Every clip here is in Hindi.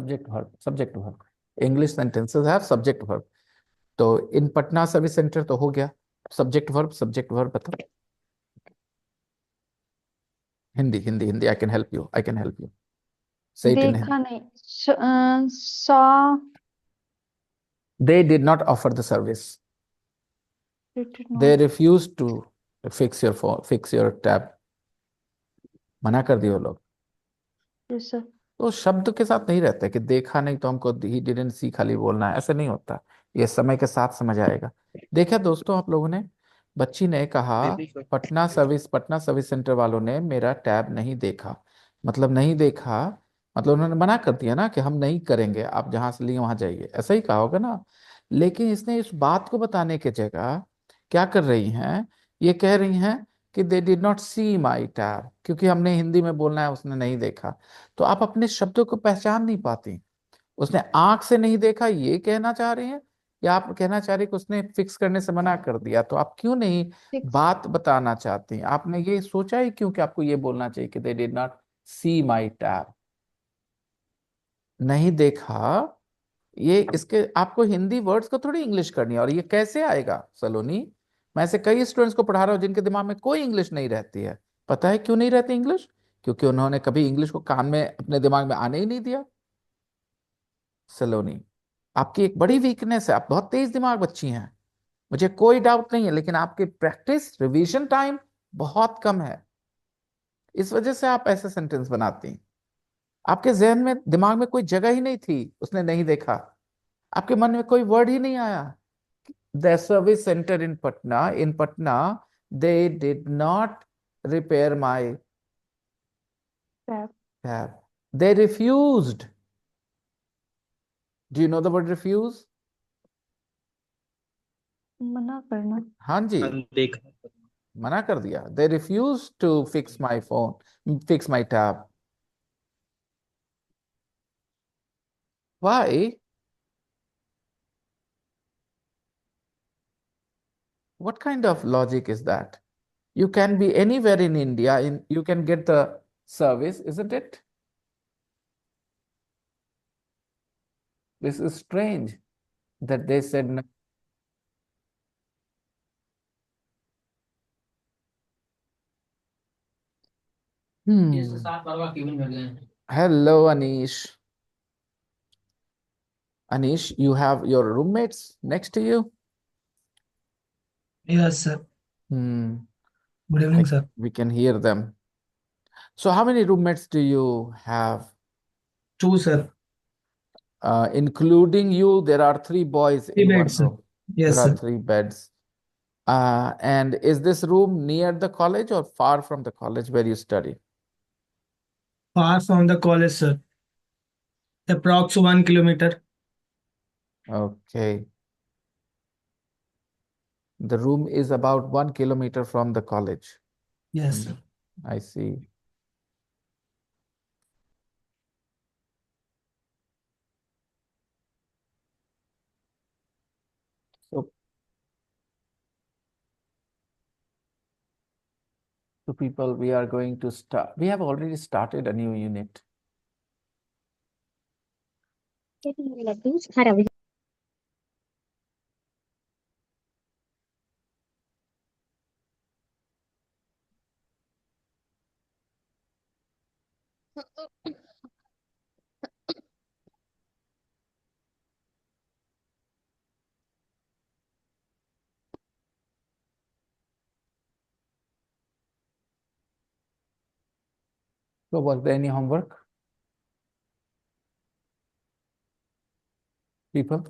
Subject verb. English sentences have subject verb. तो इन पटना सर्विस सेंटर तो हो गया। सब्जेक्ट वर्ब बता। Hindi Hindi Hindi, I can help you, I can help you. Say it in Hindi. देखा नहीं। Saw. They did not offer the service. Did they not. Refuse to fix your phone, fix your tab. मना कर दिए वो लोग। Yes sir. तो शब्द के साथ नहीं रहते कि देखा नहीं तो हमको ही डिडंट सी खाली बोलना है, ऐसे नहीं होता। ये समय के साथ समझ आएगा। देखा दोस्तों आप लोगों ने, बच्ची ने कहा पटना सर्विस सेंटर वालों ने मेरा टैब नहीं देखा। मतलब नहीं देखा, मतलब उन्होंने मना कर दिया ना कि हम नहीं करेंगे, आप जहां से लिए वहां जाइए, ऐसा ही कहा होगा ना। लेकिन इसने इस बात को बताने की जगह क्या कर रही हैं, ये कह रही हैं कि they did not see my tab, क्योंकि हमने हिंदी में बोलना है, उसने नहीं देखा। तो आप अपने शब्दों को पहचान नहीं पाती। उसने आंख से नहीं देखा ये कहना चाह रही हैं, या आप कहना चाह रही कि उसने फिक्स करने से मना कर दिया, तो आप क्यों नहीं सिक्स। बात बताना चाहती? आपने ये सोचा ही क्यों कि आपको ये बोलना चाहिए कि they did not see my tab, नहीं देखा। ये इसके आपको हिंदी वर्ड्स को थोड़ी इंग्लिश करनी है, और ये कैसे आएगा सलोनी? मैं ऐसे कई स्टूडेंट्स को पढ़ा रहा हूँ जिनके दिमाग में कोई इंग्लिश नहीं रहती है। पता है क्यों नहीं रहती इंग्लिश? क्योंकि उन्होंने कभी इंग्लिश को कान में अपने दिमाग में आने ही नहीं दिया। सलोनी, आपकी एक बड़ी वीकनेस है, आप बहुत तेज दिमाग बच्ची हैं, मुझे कोई डाउट नहीं है, लेकिन आपकी प्रैक्टिस रिवीजन टाइम बहुत कम है। इस वजह से आप ऐसे सेंटेंस बनाती हैं। आपके जहन में, दिमाग में कोई जगह ही नहीं थी उसने नहीं देखा। आपके मन में कोई वर्ड ही नहीं आया। The service centre in Patna they did not repair my tab. Tab, they refused. Do you know the word refuse? मना करना। हाँ जी, अनदेखा। मना कर दिया। They refuse to fix my phone, fix my tab. Why? What kind of logic is that? You can be anywhere in India, you can get the service, isn't it? This is strange that they said no. ये Hmm. सात बार का क्यों कर गए? Hello, Anish. Anish, you have your roommates next to you? Yes sir. Hmm. Good evening sir. We can hear them. So, how many roommates do you have? Two sir. Including you, there are three boys three in one beds. room. There yes are sir. three beds. And is this room near the college or far from the college where you study? Far from the college sir. Approx 1 kilometre. Okay. The room is about 1 kilometer from the college. Yes Hmm, sir. I see. So, to people, we are going to start. We have already started a new unit. So, was there any homework, people?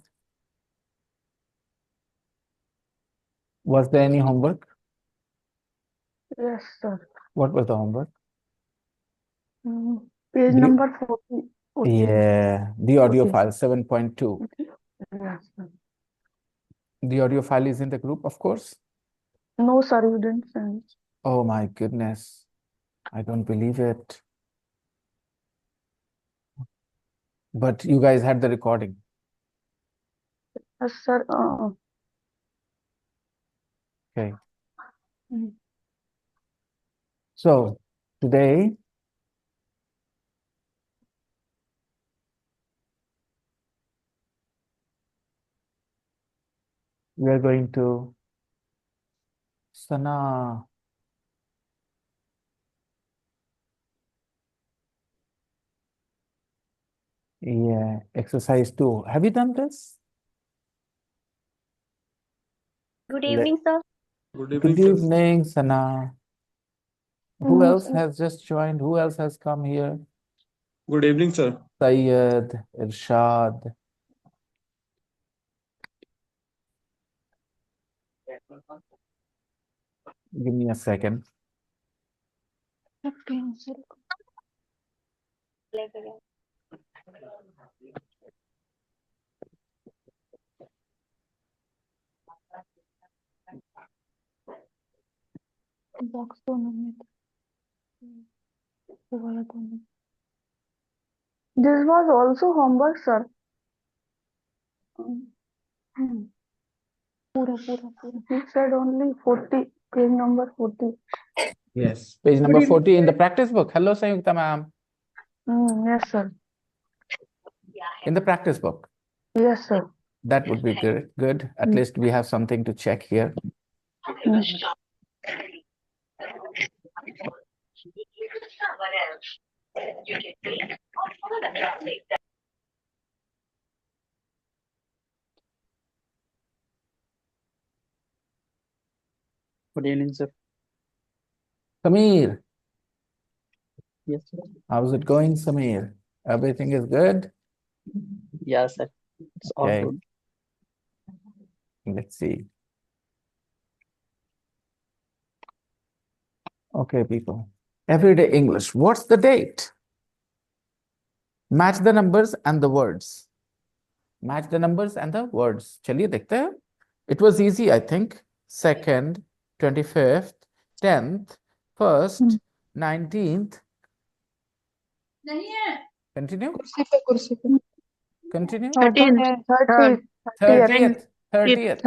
Was there any homework? Yes sir. What was the homework? Page The, number 40। yeah, the audio 40। file 7.2. Yes sir. The audio file is in the group, of course. No sir, you didn't send. Oh my goodness. I don't believe it. But you guys had the recording. Yes sir. Okay. So today We are going to Sana. Yeah, exercise 2. Have you done this? Good Le- evening, sir. Good Good evening, sir. evening, Sana. Who No, else sir. has just joined? Who else has come here? Good evening, sir. Syed, Irshad. Give me a second. Box दोनों में वो वाला दोनों. This was also homework, sir. Hmm. पूरा. He said only 40, page number 40. Yes. Page number 40 in the practice book. Hello, Sayukta ma'am. Yes, sir. In the practice book. Yes, sir. That would be good. Good. At least we have something to check here. Good evening, sir. Samir, Yes, sir. how's it going, Samir? Everything is good? Yeah, sir. It's all Okay. good. Let's see. Okay, people. Everyday English. What's the date? Match the numbers and the words. Match the numbers and the words. चलिए देखते हैं. It was easy, I think. 2nd, 25th, 10th, 1st, 19th. Continue. Continue. 30th. 30th. 30th. 30th.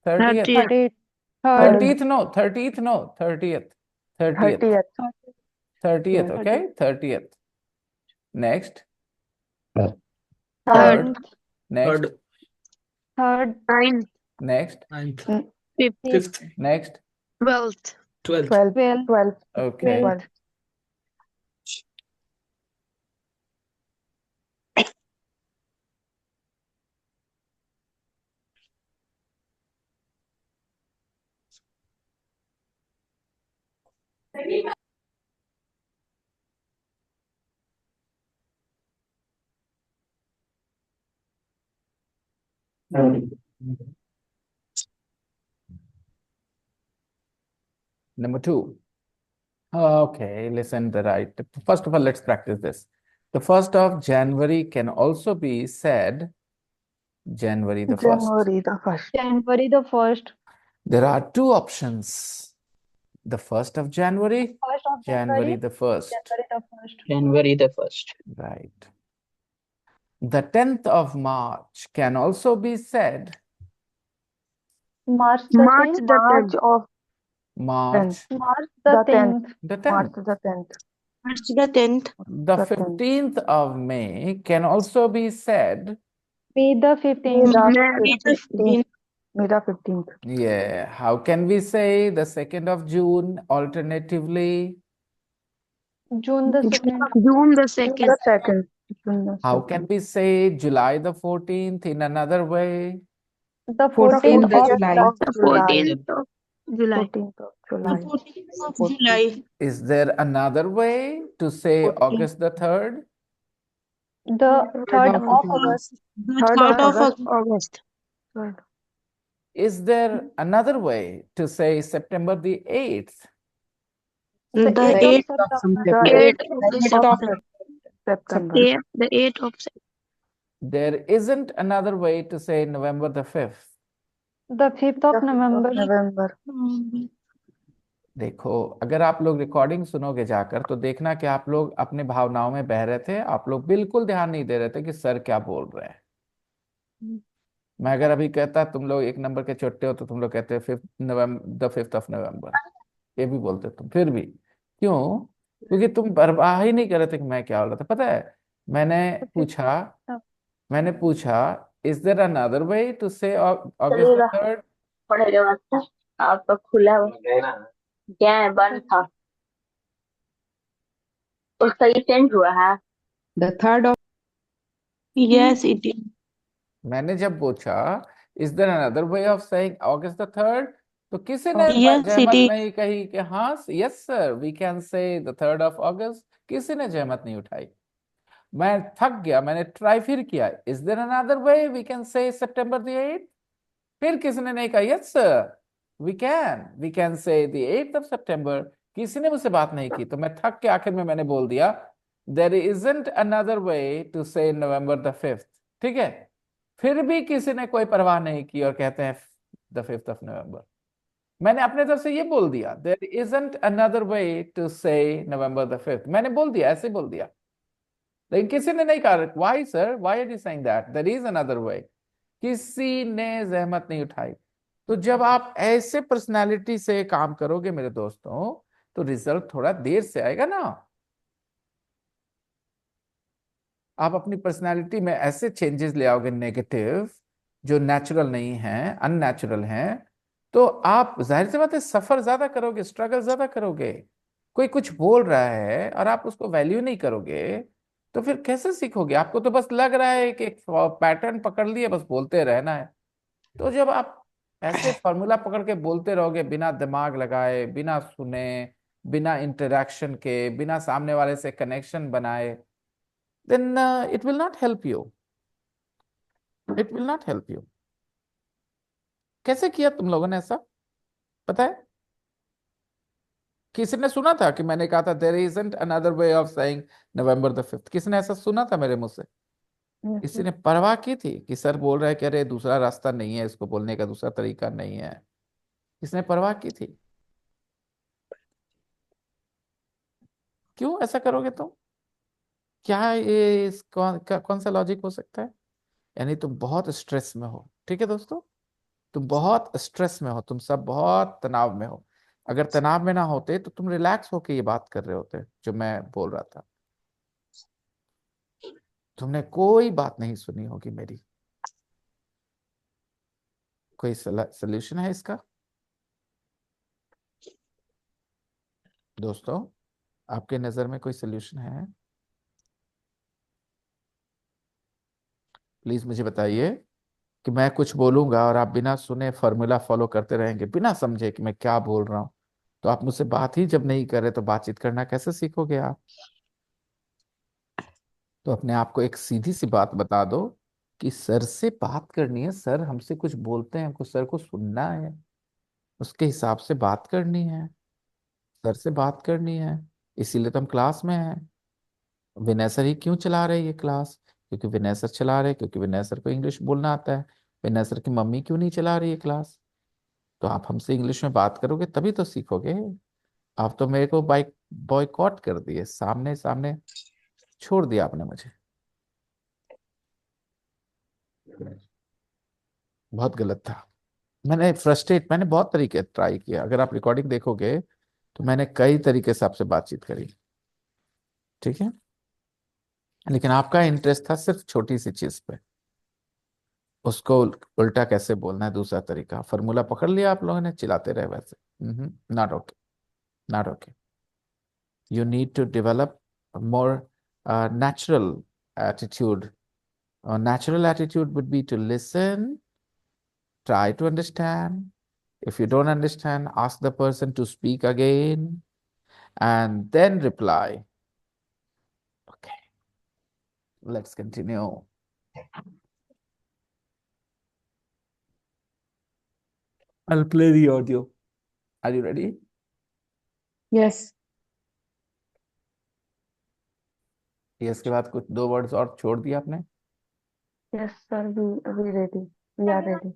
30th. 30th. No. 30th. No. 30th. 30th. 30th. 30th. Okay. 30th. Next. Third. Third. Next. Third, Ninth, Next. ninth, Fifth, Next. 12th, 12th, 12th. Okay. 12th. Number 2. Okay, listen the right. First of all, let's practice this. The 1st of January can also be said January the 1st. January the 1st. January the 1st, There are 2 options. The 1st of January, 1st of January the 1st. January the 1st, January the 1st. Right. The 10th of March can also be said March the March 10th, March of March March the the 10th. 10th, the March 10th. the 10th. March the 10th, The The 10th. 15th of May can also be said, May the 15th, May the 15th. May the 15th. yeah. How can we say the 2nd of June alternatively? June the 2nd, June the 2nd. June the How 2nd. can we say July the 14th in another way? the 14th 14th of July. July, Of July. 14th of July, 14th of July. 14th of July, Is there another way to say 14th. August the 3rd? the 3rd of August, The 3rd of August. Third. Is there another way to say September the 8th? the The 8th of The September, 8th of September. the 8th of There isn't another way to say November the 5th. the 5th of The 5th of November, November. देखो, अगर आप लोग रिकॉर्डिंग सुनोगे जाकर तो देखना कि आप लोग अपने भावनाओं में बह रहे थे, आप लोग बिल्कुल ध्यान नहीं दे रहे थे कि सर क्या बोल रहे हैं। मैं अगर अभी कहता तुम लोग 1 नंबर के चुट्टे हो तो तुम लोग कहते 5th of November, ये भी बोलते तुम, फिर भी क्यों? क्योंकि तुम परवाह ही नहीं कर रहे थे कि मैं क्या बोल रहा था। पता है, मैंने पूछा Is there another way to say August the चलेगा 3rd? पढ़ेगा वास्ते आपका खुला हुआ क्या है बंद था उसका ये चेंज हुआ है The 3rd of Yes, it is. मैंने जब पूछा is there another way of saying August the 3rd, तो किसी ने Yes, it जहमत is. नहीं कही कि हाँ yes sir we can say the 3rd of August. किसी ने जहमत नहीं उठाई। मैं थक गया, मैंने ट्राई फिर किया, is there another way we can say September the 8th। फिर किसी ने नहीं कहा yes sir we can say the 8th of September. किसी ने मुझसे बात नहीं की, तो मैं थक के आखिर में मैंने बोल दिया there isn't another way to say November the 5th। ठीक है, फिर भी किसी ने कोई परवाह नहीं की और कहते हैं द 5th ऑफ नवंबर। मैंने अपने तरफ से ये बोल दिया there isn't another way to say November the 5th। मैंने बोल दिया, ऐसे बोल दिया, लेकिन किसी ने नहीं कहा why sir why are you saying that there is another way. किसी ने जहमत नहीं उठाई। तो जब आप ऐसे पर्सनालिटी से काम करोगे मेरे दोस्तों, तो रिजल्ट थोड़ा देर से आएगा ना। आप अपनी पर्सनालिटी में ऐसे चेंजेस ले आओगे नेगेटिव, जो नेचुरल नहीं है, अननेचुरल हैं, तो आप जाहिर सी बात है सफर ज्यादा करोगे, स्ट्रगल ज्यादा करोगे। कोई कुछ बोल रहा है और आप उसको वैल्यू नहीं करोगे, तो फिर कैसे सीखोगे? आपको तो बस लग रहा है कि एक पैटर्न पकड़ लिए, बस बोलते रहना है। तो जब आप ऐसे फॉर्मूला पकड़ के बोलते रहोगे बिना दिमाग लगाए, बिना सुने, बिना इंटरेक्शन के, बिना सामने वाले से कनेक्शन बनाए, then it will not help you. It will not help you. कैसे किया तुम लोगों ने ऐसा, पता है? किसी ने सुना था कि मैंने कहा था there isn't another way of saying November the 5th? किसी ने ऐसा सुना था मेरे मुंह से? किसी ने परवाह की थी कि सर बोल रहा है कि अरे दूसरा रास्ता नहीं है, इसको बोलने का दूसरा तरीका नहीं है? किसने परवाह की थी? क्यों ऐसा करोगे तुम? क्या ये कौन सा लॉजिक हो सकता है? यानी तुम बहुत स्ट्रेस में हो। ठीक है दोस्तों, तुम बहुत स्ट्रेस में हो, तुम सब बहुत तनाव में हो। अगर तनाव में ना होते तो तुम रिलैक्स होके ये बात कर रहे होते जो मैं बोल रहा था। तुमने कोई बात नहीं सुनी होगी मेरी। कोई सोल्यूशन है इसका दोस्तों? आपके नजर में कोई सोल्यूशन है? प्लीज मुझे बताइए कि मैं कुछ बोलूंगा और आप बिना सुने फॉर्मूला फॉलो करते रहेंगे, बिना समझे कि मैं क्या बोल रहा हूं। तो आप मुझसे बात ही जब नहीं कर रहे तो बातचीत करना कैसे सीखोगे आप? तो अपने आप को एक सीधी सी बात बता दो कि सर से बात करनी है, सर हमसे कुछ बोलते हैं, हमको सर को सुनना है, उसके हिसाब से बात करनी है, सर से बात करनी है। इसीलिए तो हम क्लास में हैं। विनय सर ही क्यों चला रहे हैं ये क्लास? क्योंकि विनय सर चला रहे हैं, क्योंकि विनय सर को इंग्लिश बोलना आता है। विनय सर की मम्मी क्यों नहीं चला रही है क्लास? तो आप हमसे इंग्लिश में बात करोगे तभी तो सीखोगे। आप तो मेरे को बाइक बॉयकॉट कर दिए, सामने सामने छोड़ दिया आपने मुझे। बहुत गलत था। मैंने बहुत तरीके ट्राई किया। अगर आप रिकॉर्डिंग देखोगे तो मैंने कई तरीके से आपसे बातचीत करी। ठीक है, लेकिन आपका इंटरेस्ट था सिर्फ छोटी सी चीज पे, उसको उल्टा कैसे बोलना है, दूसरा तरीका। फॉर्मूला पकड़ लिया आप लोगों ने, चिल्लाते रहे वैसे। Not okay, not okay. You need to develop more natural attitude. Natural attitude would be to listen, try to understand. If you don't understand, ask the person to speak again and then reply. Okay, let's continue. I'll play the audio. Are you ready? Yes. ये इसके बाद कुछ 2 वर्ड्स और छोड़ दिया आपने। Yes sir we ready we are ready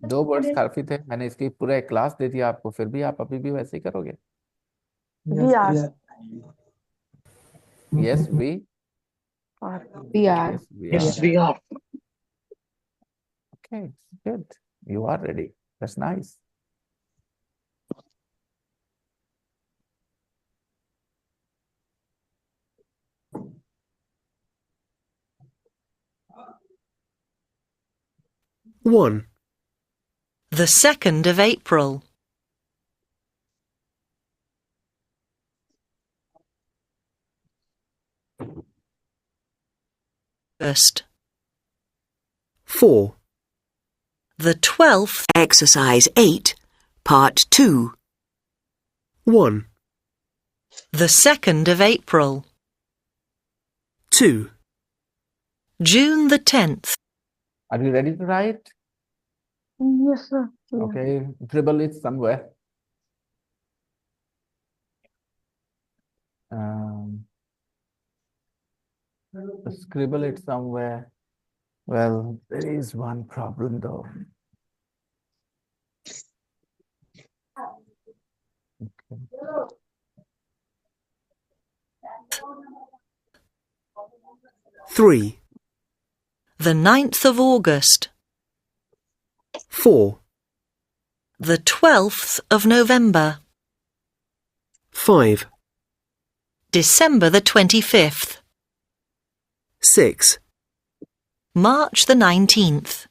2 words काफी थे, मैंने इसकी पूरा एक क्लास दे दिया आपको, फिर भी आप अभी भी वैसे ही करोगे। We are yes we, are We are. Yes we Yes, are. we are. Okay, good, you are ready, that's nice. 1. The 2nd of April. August. 4. The 12th. Exercise 8, Part 2. 1. The 2nd of April. 2. June the 10th. Are you ready to write? Yes, sir. Yeah. Okay, dribble it somewhere. Scribble it somewhere. Well, there is one problem though. Okay. 3. The 9th of August. 4. The 12th of November. 5. December the 25th. 6. March the 19th.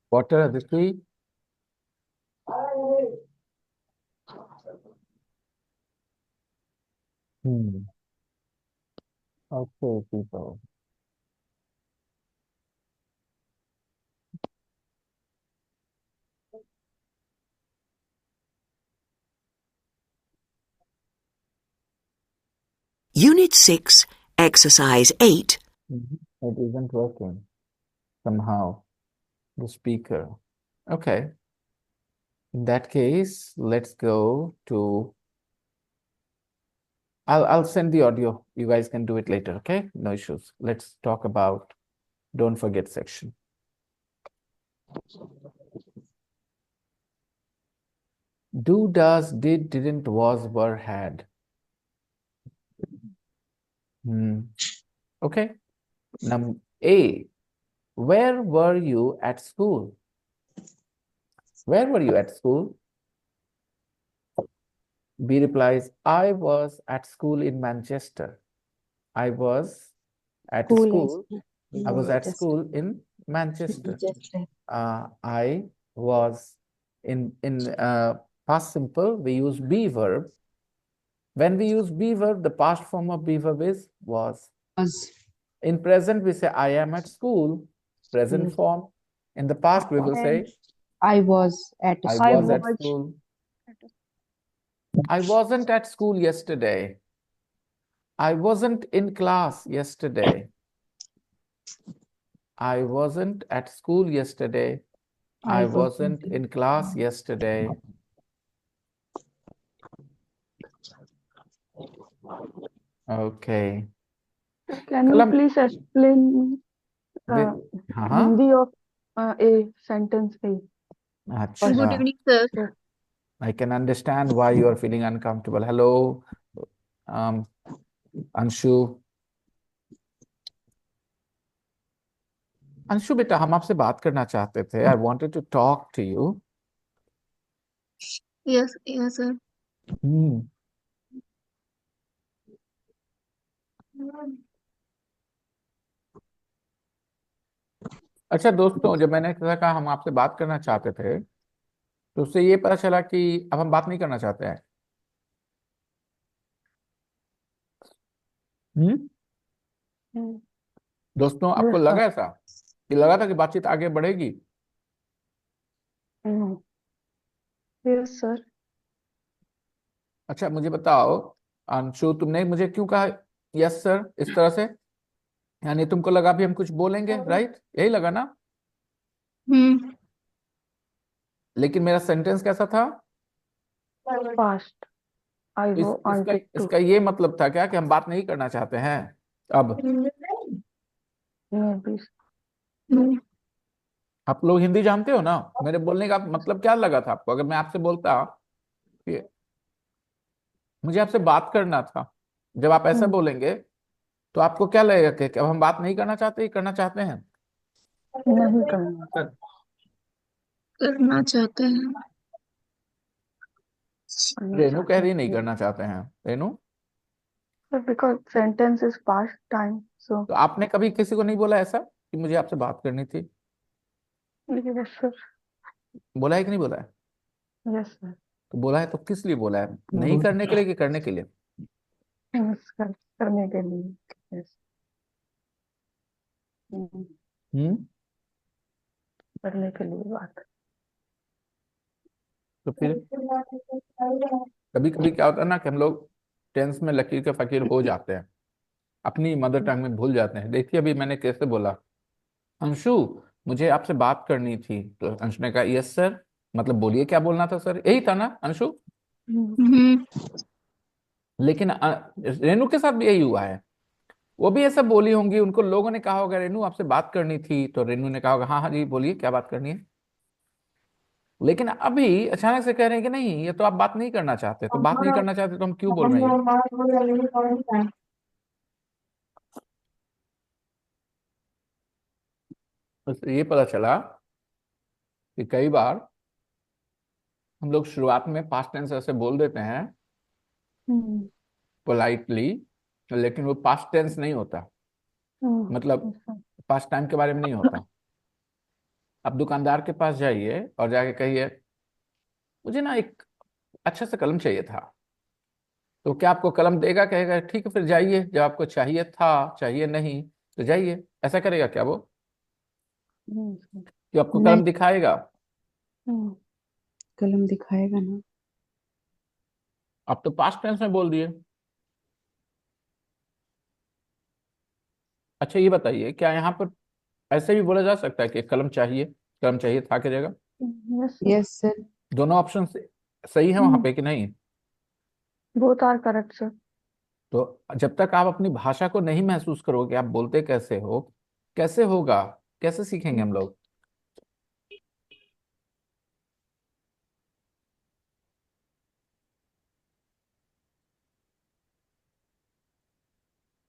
Water, Aditi? Okay, people. Unit 6, Exercise 8. It isn't working somehow, the speaker. Okay. In that case, let's go to. I'll send the audio. You guys can do it later, okay? No issues. Let's talk about don't forget section. Do, does, did, didn't, was, were, had. Okay. A. Where were you at school? Where were you at school? B replies, I was at school in Manchester. I was at school. I was at school in Manchester. I was in past simple, we use be verb. When we use be verb, the past form of be verb is was. In present, we say I am at school, present form. In the past, we will say I was at I school. was at school. I wasn't at school yesterday. I wasn't in class yesterday. I wasn't at school yesterday. I wasn't in class yesterday. Okay. Can you please explain Hindi of a sentence A? Achha. Good evening, sir. I can understand why you are feeling uncomfortable. Hello, Anshu. Anshu बेटा हम आपसे बात करना चाहते थे. I wanted to talk to you. Yes, sir. अच्छा दोस्तों, जब मैंने कहा हम आपसे बात करना चाहते थे तो उससे ये पता चला कि अब हम बात नहीं करना चाहते हैं. दोस्तों, आपको लगा ऐसा कि लगा था कि बातचीत आगे बढ़ेगी? Yes sir. अच्छा मुझे बताओ अंशु, तुमने मुझे क्यों कहा यस सर इस तरह से? यानी तुमको लगा भी हम कुछ बोलेंगे, राइट? यही लगा ना? लेकिन मेरा सेंटेंस कैसा था? पास्ट. आई इसका ये मतलब था क्या कि हम बात नहीं करना चाहते हैं अब? आप लोग हिंदी जानते हो ना? मेरे बोलने का मतलब क्या लगा था आपको? अगर मैं आपसे बोलता कि मुझे आपसे बात करना था, जब आप ऐसा बोलेंगे तो आपको क्या लगेगा कि अब हम बात नहीं करना चाहते, करना चाहते हैं? नहीं करना. करना चाहते हैं। रेनू कह रही नहीं करना चाहते हैं। Renu, because sentence is past time so तो आपने कभी किसी को नहीं बोला ऐसा कि मुझे आपसे बात करनी थी? Yes sir. बोला है कि नहीं बोला है? Yes sir. तो बोला है तो किस लिए बोला है? नहीं करने के लिए कि करने के लिए? यस करने के लिए। यस। हम्म। करने के लिए बात। तो फिर कभी कभी क्या होता है ना कि हम लोग टेंस में लकीर के फकीर हो जाते हैं, अपनी मदर टंग में भूल जाते हैं। देखिए अभी मैंने कैसे बोला, अंशु मुझे आपसे बात करनी थी, तो अंशु ने कहा यस सर, मतलब बोलिए क्या बोलना था सर, यही था ना अंशु? लेकिन रेनू के साथ भी यही हुआ है, वो भी ऐसा बोली होंगी, उनको लोगों ने कहा होगा रेनू आपसे बात करनी थी, तो रेनू ने कहा होगा हाँ हाँ जी बोलिए क्या बात करनी है। लेकिन अभी अचानक से कह रहे हैं कि नहीं ये तो आप बात नहीं करना चाहते, तो बात नहीं करना चाहते तो हम क्यों बोल रहे हैं? बस ये पता चला कि कई बार हम लोग शुरुआत में पास्ट टेंस ऐसे बोल देते हैं पोलाइटली, लेकिन वो पास्ट टेंस नहीं होता, मतलब पास्ट टाइम के बारे में नहीं होता। आप दुकानदार के पास जाइए और जाके कहिए मुझे ना एक अच्छा सा कलम चाहिए था, तो क्या आपको कलम देगा? कहेगा ठीक है फिर जाइए, जब आपको चाहिए था, चाहिए नहीं तो जाइए, ऐसा करेगा क्या वो? कि आपको नहीं, कलम दिखाएगा? कलम दिखाएगा ना। आप तो पास्ट टेंस में बोल दिए। अच्छा ये बताइए क्या यहाँ पर ऐसे भी बोला जा सकता है कि कलम चाहिए था की जगह? Yes yes sir. दोनों ऑप्शन सही है वहां पे कि नहीं? Both are correct sir. तो जब तक आप अपनी भाषा को नहीं महसूस करोगे आप बोलते कैसे हो, कैसे होगा, कैसे सीखेंगे हम लोग?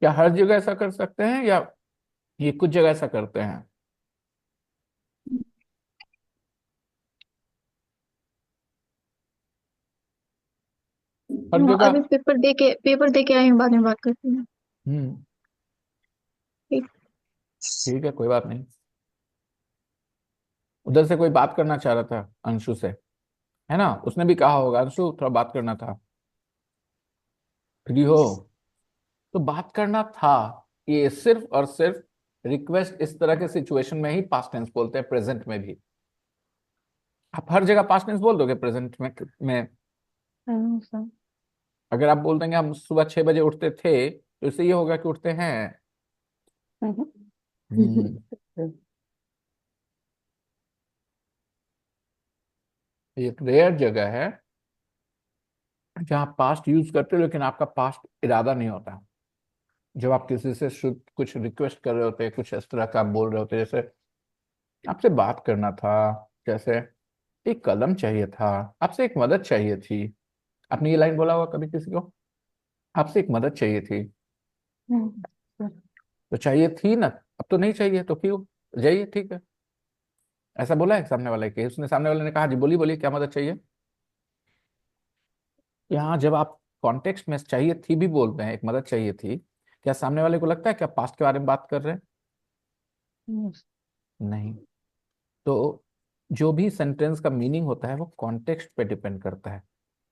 क्या हर जगह ऐसा कर सकते हैं या ये कुछ जगह ऐसा करते हैं? हर जगह? अभी पेपर दे के आए हैं, बाद में बात करते हैं। हम्म। ठीक। ठीक है कोई बात नहीं। उधर से कोई बात करना चाह रहा था अंशु से, है ना? उसने भी कहा होगा अंशु थोड़ा बात करना था, फ्री हो? तो बात करना था, ये सिर्फ और सिर्फ रिक्वेस्ट इस तरह के सिचुएशन में ही पास्ट टेंस बोलते हैं, प्रेजेंट में भी। आप हर जगह पास्ट टेंस बोल दोगे प्रेजेंट में? सर। अगर आप बोल देंगे हम सुबह 6 बजे उठते थे, तो इससे ये होगा कि उठते हैं। हम्म। एक रेयर जगह है जहाँ पास्ट यूज करते हो लेकिन आपका पास्ट इरादा नहीं होता। जब आप किसी से शुद्ध कुछ रिक्वेस्ट कर रहे होते, कुछ इस तरह का आप बोल रहे होते, जैसे आपसे बात करना था, जैसे एक कलम चाहिए था, आपसे एक मदद चाहिए थी। आपने ये लाइन बोला होगा कभी किसी को, आपसे एक मदद चाहिए थी, तो चाहिए थी ना, अब तो नहीं चाहिए तो क्यों, जाइए ठीक है। ऐसा बोला है सामने वाले के? उसने सामने वाले ने कहा जी बोलिए बोलिए क्या मदद चाहिए? यहाँ जब आप कॉन्टेक्स्ट में चाहिए थी भी बोल रहे हैं, एक मदद चाहिए थी, क्या सामने वाले को लगता है कि आप पास्ट के बारे में बात कर रहे हैं? नहीं। तो जो भी सेंटेंस का मीनिंग होता है वो कॉन्टेक्स्ट पे डिपेंड करता है,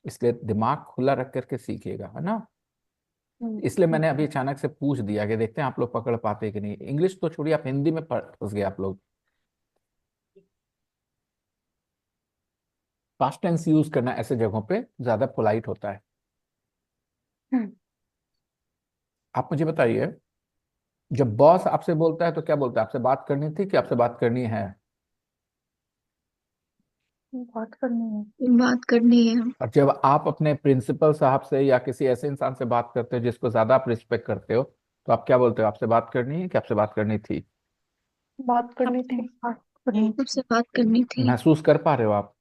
इसलिए दिमाग खुला रख करके सीखिएगा, है ना? इसलिए मैंने अभी अचानक से पूछ दिया कि देखते हैं आप लोग पकड़ पाते कि नहीं। इंग्लिश तो छोड़िए, आप हिंदी में फंस गए आप लोग। पास्ट टेंस यूज करना ऐसे जगहों पे ज्यादा पोलाइट होता है। आप मुझे बताइए, जब बॉस आपसे बोलता है तो क्या बोलता है? आपसे बात करनी थी कि आपसे बात करनी है? बात करनी है। बात करनी है। और जब आप अपने प्रिंसिपल साहब से या किसी ऐसे इंसान से बात करते हो जिसको ज्यादा आप रिस्पेक्ट करते हो, तो आप क्या बोलते हो? आपसे बात करनी है कि आपसे बात करनी थी? बात करनी थी। बात करनी थी। आपसे बात करनी थी। महसूस कर पा रहे हो आप?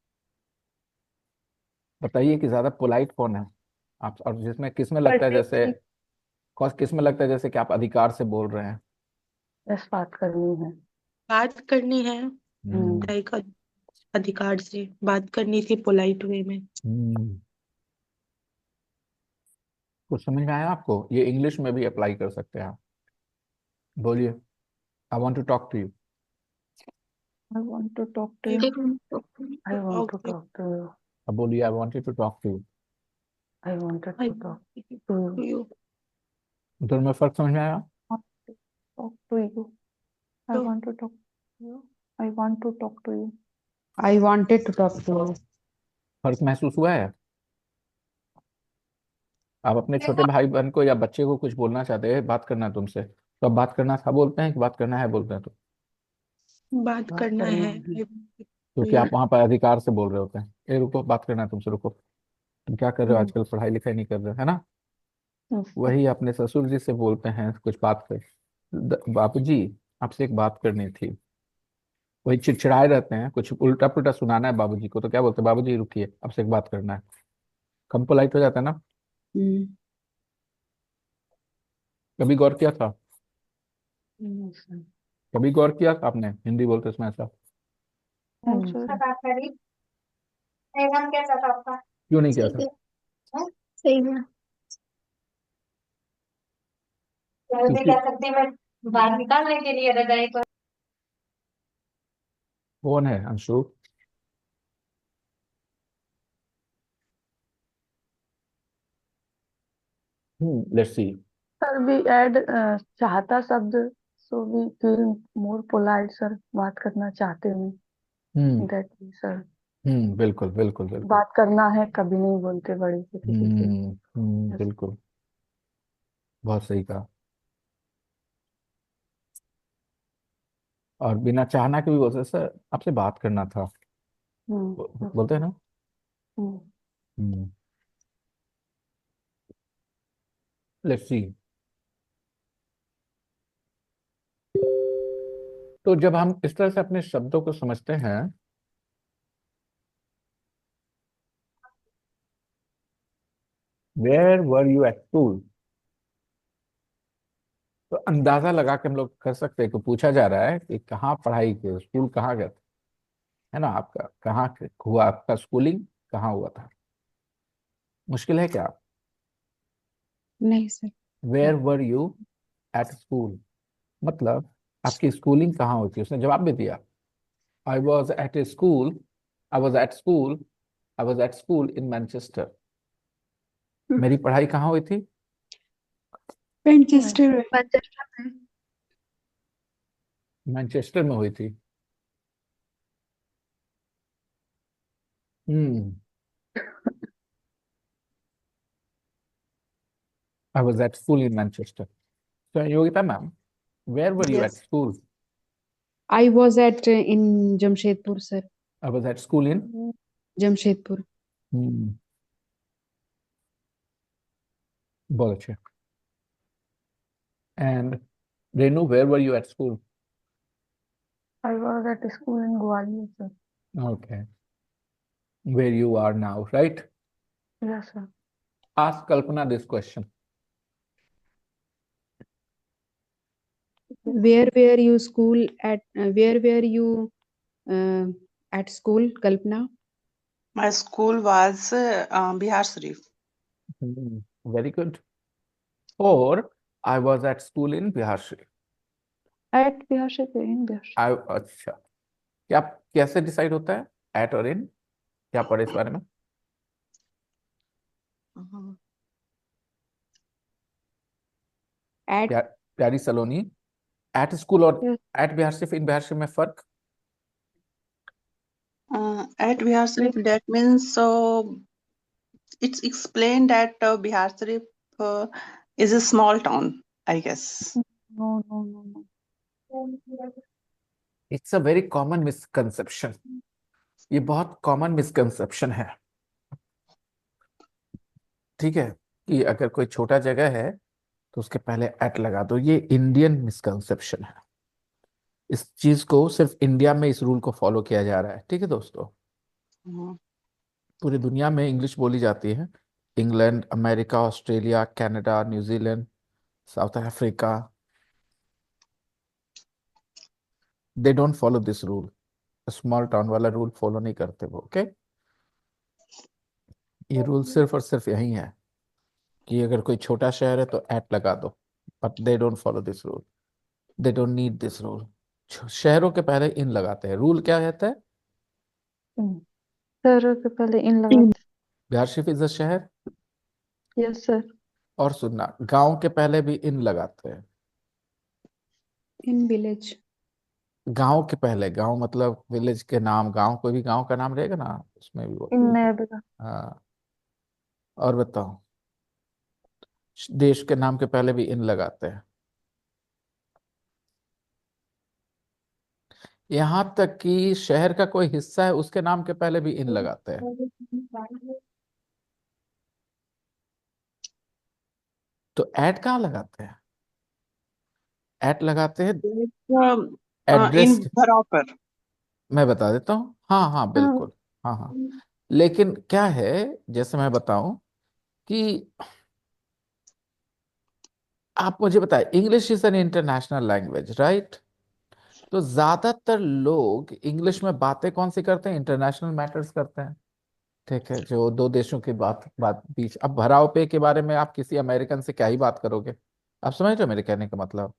बताइए कि ज्यादा पोलाइट कौन है आप, और जिसमें किसमें लगता है करनी जैसे, थी। किसमें लगता है जैसे कि आप अधिकार से बोल रहे हैं? बस बात करनी है। बात करनी है। हम्म। लाइक अधिकार से बात करनी थी पोलाइट वे में। कुछ समझ में आया आपको? ये इंग्लिश में भी अप्लाई कर सकते हैं आप। बोलिए, I want to talk to you. I want to talk to I you. didn't talk to you. I want to talk to you. अब बोलिए, I wanted to talk to you. I wanted I to talk wanted to to you. you. दोनों में फर्क समझ में आया? Talk to you. I So, want to talk to you. I want to talk to you. I wanted to talk to you. फर्क महसूस हुआ है? आप अपने छोटे भाई बहन को या बच्चे को कुछ बोलना चाहते हैं, बात करना है तुमसे, तो अब बात करना था बोलते हैं कि बात करना है बोलते हैं? तो बात करना है। क्योंकि आप वहां पर अधिकार से बोल रहे होते हैं, ए रुको बात करना है तुमसे, रुको। तुम क्या कर रहे हो आजकल? पढ़ाई लिखाई नहीं कर रहे हो, है ना? वही अपने ससुर जी से बोलते हैं कुछ बात कर, बापू जी आपसे एक बात करनी थी। वही चिड़चिड़ाए रहते हैं, कुछ उल्टा पुल्टा सुनाना है बाबूजी को, तो क्या बोलते हैं, बाबूजी रुकिए आपसे एक बात करना है। कम पोलाइट हो जाता है ना? Hmm. कभी गौर किया था? नहीं सर। कभी गौर किया था आपने हिंदी बोलते इसमें ऐसा नहीं सर। क्यों नहीं किया सही था? है। सही है। क्योंकि कौन है Anshu? Let's see. Sir we add चाहता शब्द, so we feel more polite sir, बात करना चाहते हैं। That is sir. बिल्कुल बिल्कुल बिल्कुल। बात करना है, कभी नहीं बोलते बड़े से किसी से। बिल्कुल, बहुत सही कहा। और बिना चाहना के भी बोलते हैं, सर आपसे बात करना था, बोलते हैं ना? Let's see. तो जब हम इस तरह से अपने शब्दों को समझते हैं, where were you at school, तो अंदाजा लगा के हम लोग कर सकते हैं कि पूछा जा रहा है कि कहाँ पढ़ाई की, स्कूल कहाँ गए थे, है ना? आपका कहाँ हुआ, आपका स्कूलिंग कहाँ हुआ था? मुश्किल है क्या? नहीं sir. Where were you at school, मतलब आपकी स्कूलिंग कहाँ होती है? उसने जवाब भी दिया, आई was eight A school, I was at school, I was at school in Manchester. मेरी पढ़ाई कहाँ हुई थी? मैनचेस्टर। मैनचेस्टर में। मैनचेस्टर में हुई थी। I was at school in Manchester. So Yogita ma'am, where were you at Yes. school? I was at in Jamshedpur, sir. I was at school in Jamshedpur. बहुत अच्छे। And Renu, where were you at school? I was at school in Gwalior sir. Okay. Where you are now, right? Yes sir. Ask Kalpana this question. Where were you school at? Where were you at school, Kalpana? My school was Bihar Sharif. Very good. Or I was at school in Bihar Sharif. At Bihar Sharif, in Bihar Sharif. अच्छा, क्या कैसे डिसाइड होता है एट और इन? क्या पढ़े इस बारे में? At प्यारी सलोनी, एट स्कूल और Yes. एट बिहार शरीफ, इन बिहार शरीफ में फर्क? At Bihar Sharif, that means it's explained that Bihar Sharif is a small town, I guess. No. It's a very common misconception. ये बहुत कॉमन मिसकंसेप्शन है, ठीक है? कि अगर कोई छोटा जगह है तो उसके पहले एट लगा दो। ये इंडियन मिसकंसेप्शन है। इस चीज को सिर्फ इंडिया में इस रूल को फॉलो किया जा रहा है, ठीक है दोस्तों? पूरी दुनिया में इंग्लिश बोली जाती है, England, America, Australia, Canada, New Zealand, south Africa, they don't follow this rule. Small town वाला रूल फॉलो नहीं करते वो। ओके, ये रूल सिर्फ और सिर्फ यही है कि अगर कोई छोटा शहर है तो एट लगा दो, but they don't follow this rule, they don't need this rule. शहरों के पहले इन लगाते हैं। रूल क्या कहता है? शहरों के पहले इन लगाते। बिहार शरीफ इज अ शहर। Yes sir. और सुनना, गांव के पहले भी इन लगाते हैं। In village. गांव के पहले, गांव मतलब विलेज के नाम, गांव कोई भी गांव का नाम रहेगा ना, उसमें भी वो। इन नया लगा। हाँ, और बताओ, देश के नाम के पहले भी इन लगाते हैं। यहां तक कि शहर का कोई हिस्सा है उसके नाम के पहले भी इन लगाते हैं। तो एट कहाँ लगाते हैं? एट लगाते हैं इन एड्रेस। बराबर। मैं बता देता हूँ, हाँ हाँ बिल्कुल, हाँ हाँ। लेकिन क्या है, जैसे मैं बताऊं कि आप मुझे बताएं, English is an international language, right? तो ज्यादातर लोग इंग्लिश में बातें कौन सी करते हैं? इंटरनेशनल मैटर्स करते हैं, ठीक है, जो दो देशों की बात बात बीच। अब भराव पे के बारे में आप किसी अमेरिकन से क्या ही बात करोगे? आप समझ रहे हो मेरे कहने का मतलब?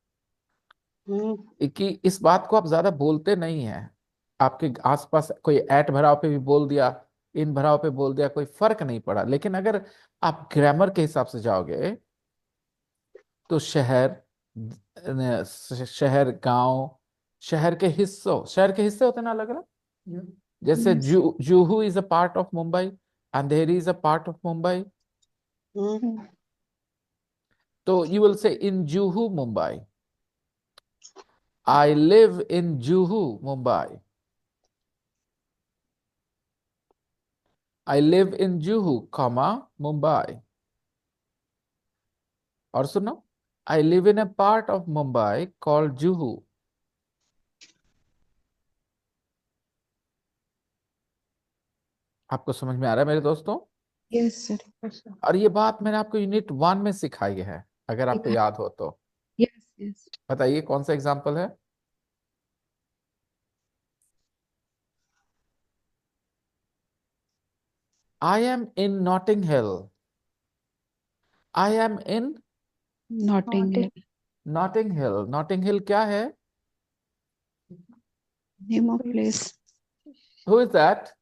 कि इस बात को आप ज्यादा बोलते नहीं हैं। आपके आसपास कोई एट भराव पे भी बोल दिया, इन भराव पे बोल दिया, कोई फर्क नहीं पड़ा। लेकिन अगर आप ग्रामर के हिसाब से जाओगे तो शहर गांव, शहर के हिस्से होते हैं ना अलग अलग। जैसे Yes. Juhu is a part of Mumbai, Andheri is a part of Mumbai. तो you will say in Juhu Mumbai, I live in Juhu Mumbai, I live in Juhu comma Mumbai. और सुनो, I live in a part of Mumbai called Juhu. आपको समझ में आ रहा है मेरे दोस्तों? Yes, sir. और ये बात मैंने आपको यूनिट 1 में सिखाई है, अगर आपको सिखाई। याद हो तो। Yes, yes. बताइए कौन सा एग्जाम्पल है? I M in Notting Hill. I am in Notting Hill. Notting Hill. Notting Hill क्या है? Name of place. Who is that?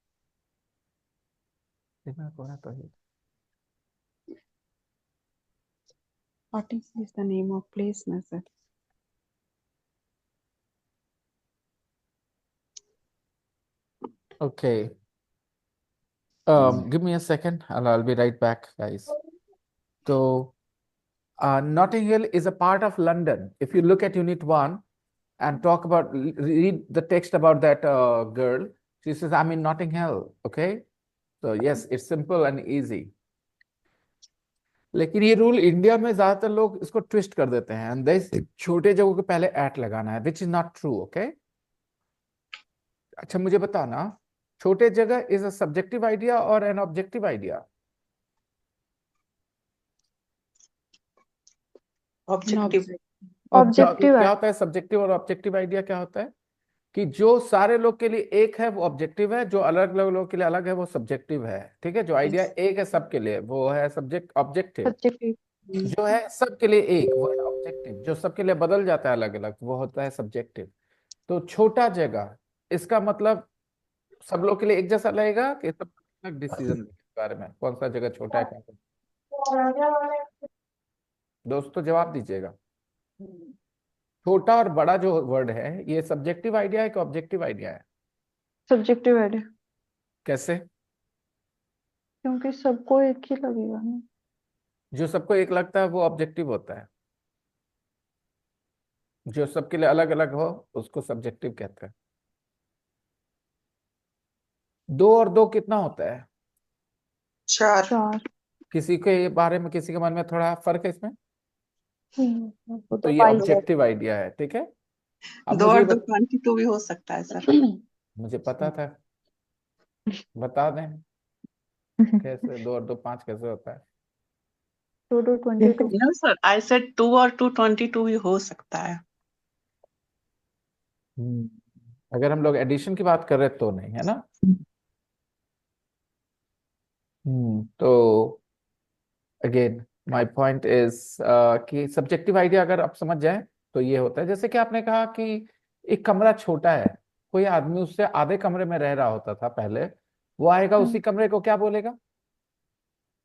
Notting is the name of place, na sir. Okay. Give me a second. I'll be right back, guys. So, Notting Hill is a part of London. If you look at Unit 1 and talk about, read the text about that girl. She says, I'm in Notting Hill. Okay. So, yes, it's simple and easy. लेकिन ये रूल इंडिया में ज्यादातर लोग इसको ट्विस्ट कर देते हैं, एंड दिस छोटे जगहों के पहले एट लगाना है, which is not true. Okay, अच्छा मुझे बताना, छोटे जगह इज अ सब्जेक्टिव आइडिया और an objective idea? Objective. Objective क्या होता है सब्जेक्टिव और ऑब्जेक्टिव आइडिया? क्या होता है कि जो सारे लोग के लिए एक है वो ऑब्जेक्टिव है, जो अलग अलग लोगों के लिए अलग है वो सब्जेक्टिव है। ठीक है, जो आइडिया एक है सबके लिए वो है सब्जेक्ट ऑब्जेक्टिव, जो है सबके लिए एक वो है ऑब्जेक्टिव, जो सबके लिए बदल जाता है अलग अलग वो होता है सब्जेक्टिव। तो छोटा जगह, इसका मतलब सब लोग के लिए एक जैसा लगेगा कि सब अलग डिसीजन के बारे में, कौन सा जगह छोटा है कौन सा? दोस्तों जवाब दीजिएगा। छोटा और बड़ा जो वर्ड है ये सब्जेक्टिव आइडिया है कि ऑब्जेक्टिव आइडिया है? Subjective idea. कैसे? क्योंकि सबको एक ही लगेगा ना। जो सबको एक लगता है वो ऑब्जेक्टिव होता है, जो सबके लिए अलग अलग हो उसको सब्जेक्टिव कहते हैं। 2 और 2 कितना होता है? 4। किसी के बारे में किसी के मन में थोड़ा फर्क है इसमें, वो तो ये पाई ऑब्जेक्टिव आइडिया है। ठीक है, अब 2 मुझे और 2 22 भी हो सकता है सर। मुझे पता था, बता दें कैसे 2 और 2 5 कैसे होता है? 2 2 22। नो सर, आई सेड 2 और 2 22 भी हो सकता है। अगर हम लोग एडिशन की बात कर रहे तो नहीं, है ना। तो अगेन माय पॉइंट इज कि सब्जेक्टिव आइडिया अगर आप समझ जाए तो ये होता है, जैसे कि आपने कहा कि एक कमरा छोटा है, कोई आदमी उससे आधे कमरे में रह रहा होता था पहले, वो आएगा उसी कमरे को क्या बोलेगा?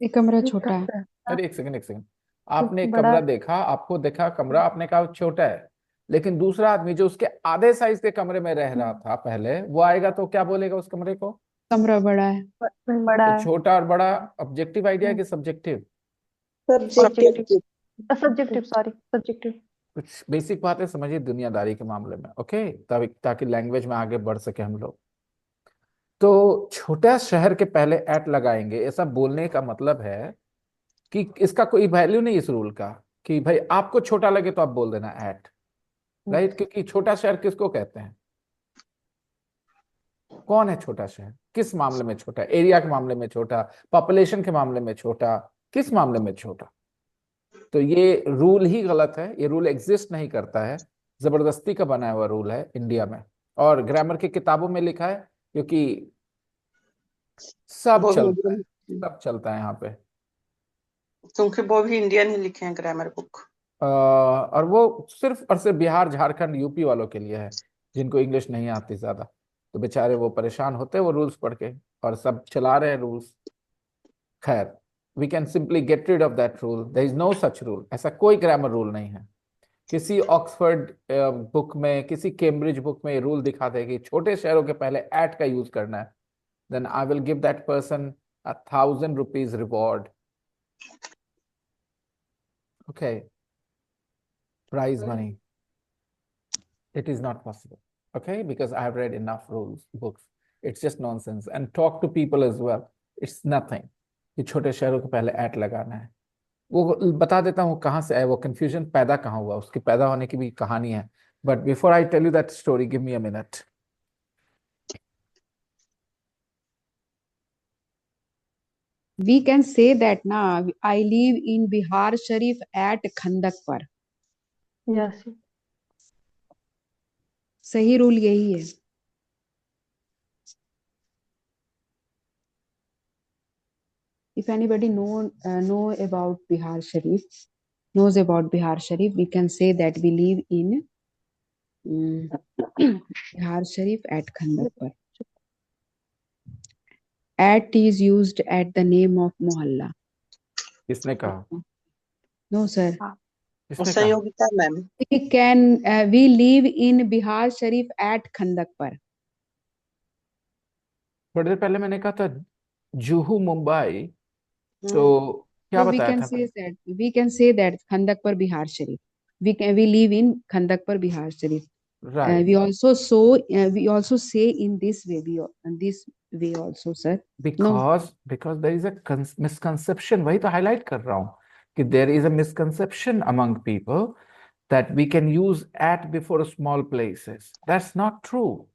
एक कमरा ठीक छोटा है। है। अरे एक सेकंड एक सेकंड, आपने एक बड़ा कमरा देखा, आपको देखा कमरा, आपने कहा वो छोटा है, लेकिन दूसरा आदमी जो उसके आधे साइज के कमरे में रह रहा था पहले, वो आएगा तो क्या बोलेगा उस कमरे को? कमरा बड़ा है। बड़ा तो है। छोटा और बड़ा ऑब्जेक्टिव आइडिया कि subjective? Subjective. Subjective, sorry, subjective. कुछ बेसिक बातें समझिए दुनियादारी के मामले में, ओके, तभी ताकि लैंग्वेज में आगे बढ़ सके हम लोग। तो छोटा शहर के पहले एट लगाएंगे, ऐसा बोलने का मतलब है कि इसका कोई वैल्यू नहीं इस रूल का, कि भाई आपको छोटा लगे तो आप बोल देना एट, राइट? क्योंकि छोटा शहर किसको कहते हैं? कौन है छोटा शहर? किस मामले में छोटा? एरिया के मामले में छोटा, पॉपुलेशन के मामले में छोटा, किस मामले में छोटा? तो ये रूल ही गलत है, ये रूल एग्जिस्ट नहीं करता है, जबरदस्ती का बनाया हुआ रूल है इंडिया में, और ग्रामर की किताबों में लिखा है, क्योंकि सब वो भी चलता है, इंडियन, सब चलता है यहाँ पे। क्योंकि वो भी इंडियन ही लिखे हैं ग्रामर बुक। और वो सिर्फ और सिर्फ बिहार झारखंड यूपी वालों के लिए है, जिनको इंग्लिश नहीं आती ज्यादा, तो बेचारे वो परेशान होते हैं वो रूल्स पढ़ के, और सब चला रहे हैं रूल्स। खैर, we can simply get rid of that rule, there is no such rule, ऐसा कोई ग्रामर रूल नहीं है। किसी ऑक्सफोर्ड बुक में, किसी कैम्ब्रिज बुक में ये रूल दिखा दे कि छोटे शहरों के पहले एट का यूज करना है, then I will give that person 1,000 rupees reward, okay, prize money. It is not possible, okay, because I have read enough rules books. It's just nonsense, and talk to people as well. It's nothing कि छोटे शहरों के पहले एट लगाना है। वो बता देता हूँ कहाँ से आया वो कंफ्यूजन, पैदा कहाँ हुआ, उसकी पैदा होने की भी कहानी है, but before I tell you that story, give me a minute. We can say that ना, I live in Bihar Sharif at Khandak yes. सही रूल यही है। If anybody know about Bihar Sharif, knows about Bihar Sharif, we can say that we live in Bihar Sharif at खंदक At is used at the name of mohalla. किसने कहा? No sir. किसने कहा? Sahyogita ma'am. We live in Bihar Sharif at Khandak थोड़ी देर पहले मैंने कहा था जुहू मुंबई, तो क्या So we बताया can था? say that खंदक Bihar Sharif. We live in खंदक Bihar Sharif. Right. We also say in this way also sir. because there is a misconception, वही तो हाईलाइट कर रहा हूँ कि there is a misconception among people that we can use at before small places. That's not true.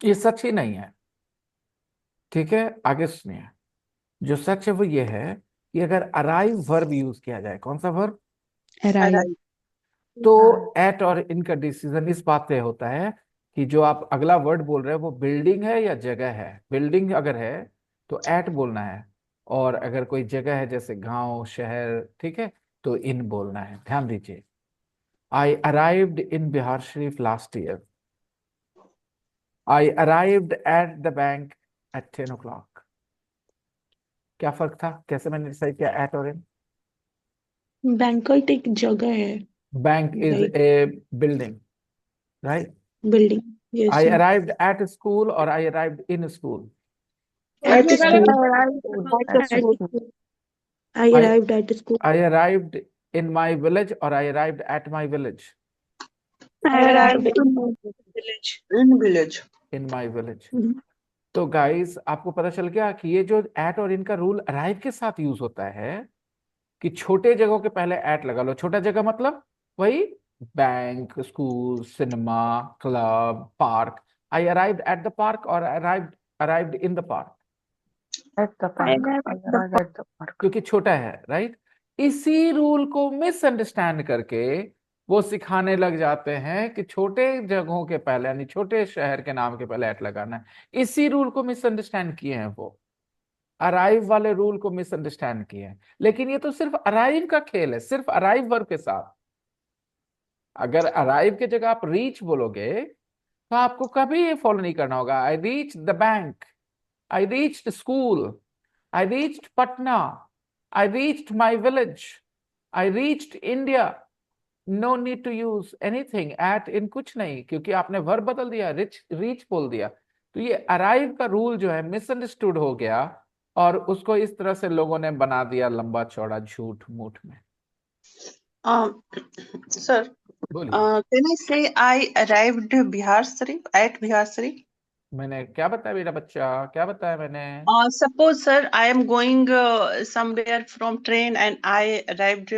ये सच ही नहीं है, ठीक है? आगे सुनिए, जो सच है वो ये है कि अगर अराइव वर्ब यूज किया जाए, कौन सा वर्ब? Arrive. तो एट और इनका डिसीजन इस बात पे होता है कि जो आप अगला वर्ड बोल रहे हैं वो बिल्डिंग है या जगह है। बिल्डिंग अगर है तो एट बोलना है, और अगर कोई जगह है जैसे गांव शहर, ठीक है, तो इन बोलना है। ध्यान दीजिए, आई arrived in Bihar Sharif last year, I arrived at the bank at 10 o'clock। क्या फर्क था? कैसे मैंने डिसाइड किया एट और इन? बैंकट एक जगह है, bank is Right. A building, right? Building. Yes I sir. arrived at school or I arrived in school? At school. I I arrived at school. I arrived in my village or I arrived at my village? I arrived in village. In village. In my village. तो गाइस आपको पता चल गया कि ये जो एट और इनका रूल अराइव के साथ यूज होता है कि छोटे जगहों के पहले एट लगा लो। छोटा जगह मतलब वही bank, school, cinema, club, park. I arrived at the park और अराइव्ड इन द पार्क, क्योंकि छोटा है, राइट? इसी रूल को मिसअंडरस्टैंड करके वो सिखाने लग जाते हैं कि छोटे जगहों के पहले यानी छोटे शहर के नाम के पहले एट लगाना है। इसी रूल को मिसअंडरस्टैंड किए हैं वो, अराइव वाले रूल को मिसअंडरस्टैंड किए हैं। लेकिन ये तो सिर्फ अराइव का खेल है, सिर्फ अराइव वर्ब के साथ। अगर अराइव की जगह आप रीच बोलोगे तो आपको कभी ये फॉलो नहीं करना होगा। I reach the bank, I reached school, I reached Patna, I reached my village, I reached India. No need to use anything at in, कुछ नहीं, क्योंकि आपने वर्ब बदल दिया, रीच बोल दिया। तो ये अराइव का रूल जो है मिसअंडरस्टूड हो गया और उसको इस तरह से लोगों ने बना दिया लंबा चौड़ा झूठ मूठ में। Sir, बोलिए। can I say I arrived Bihar Sharif at Bihar Sharif? मैंने क्या बताया बेटा बच्चा, क्या बताया मैंने? Suppose, sir, I am going somewhere from train and I arrived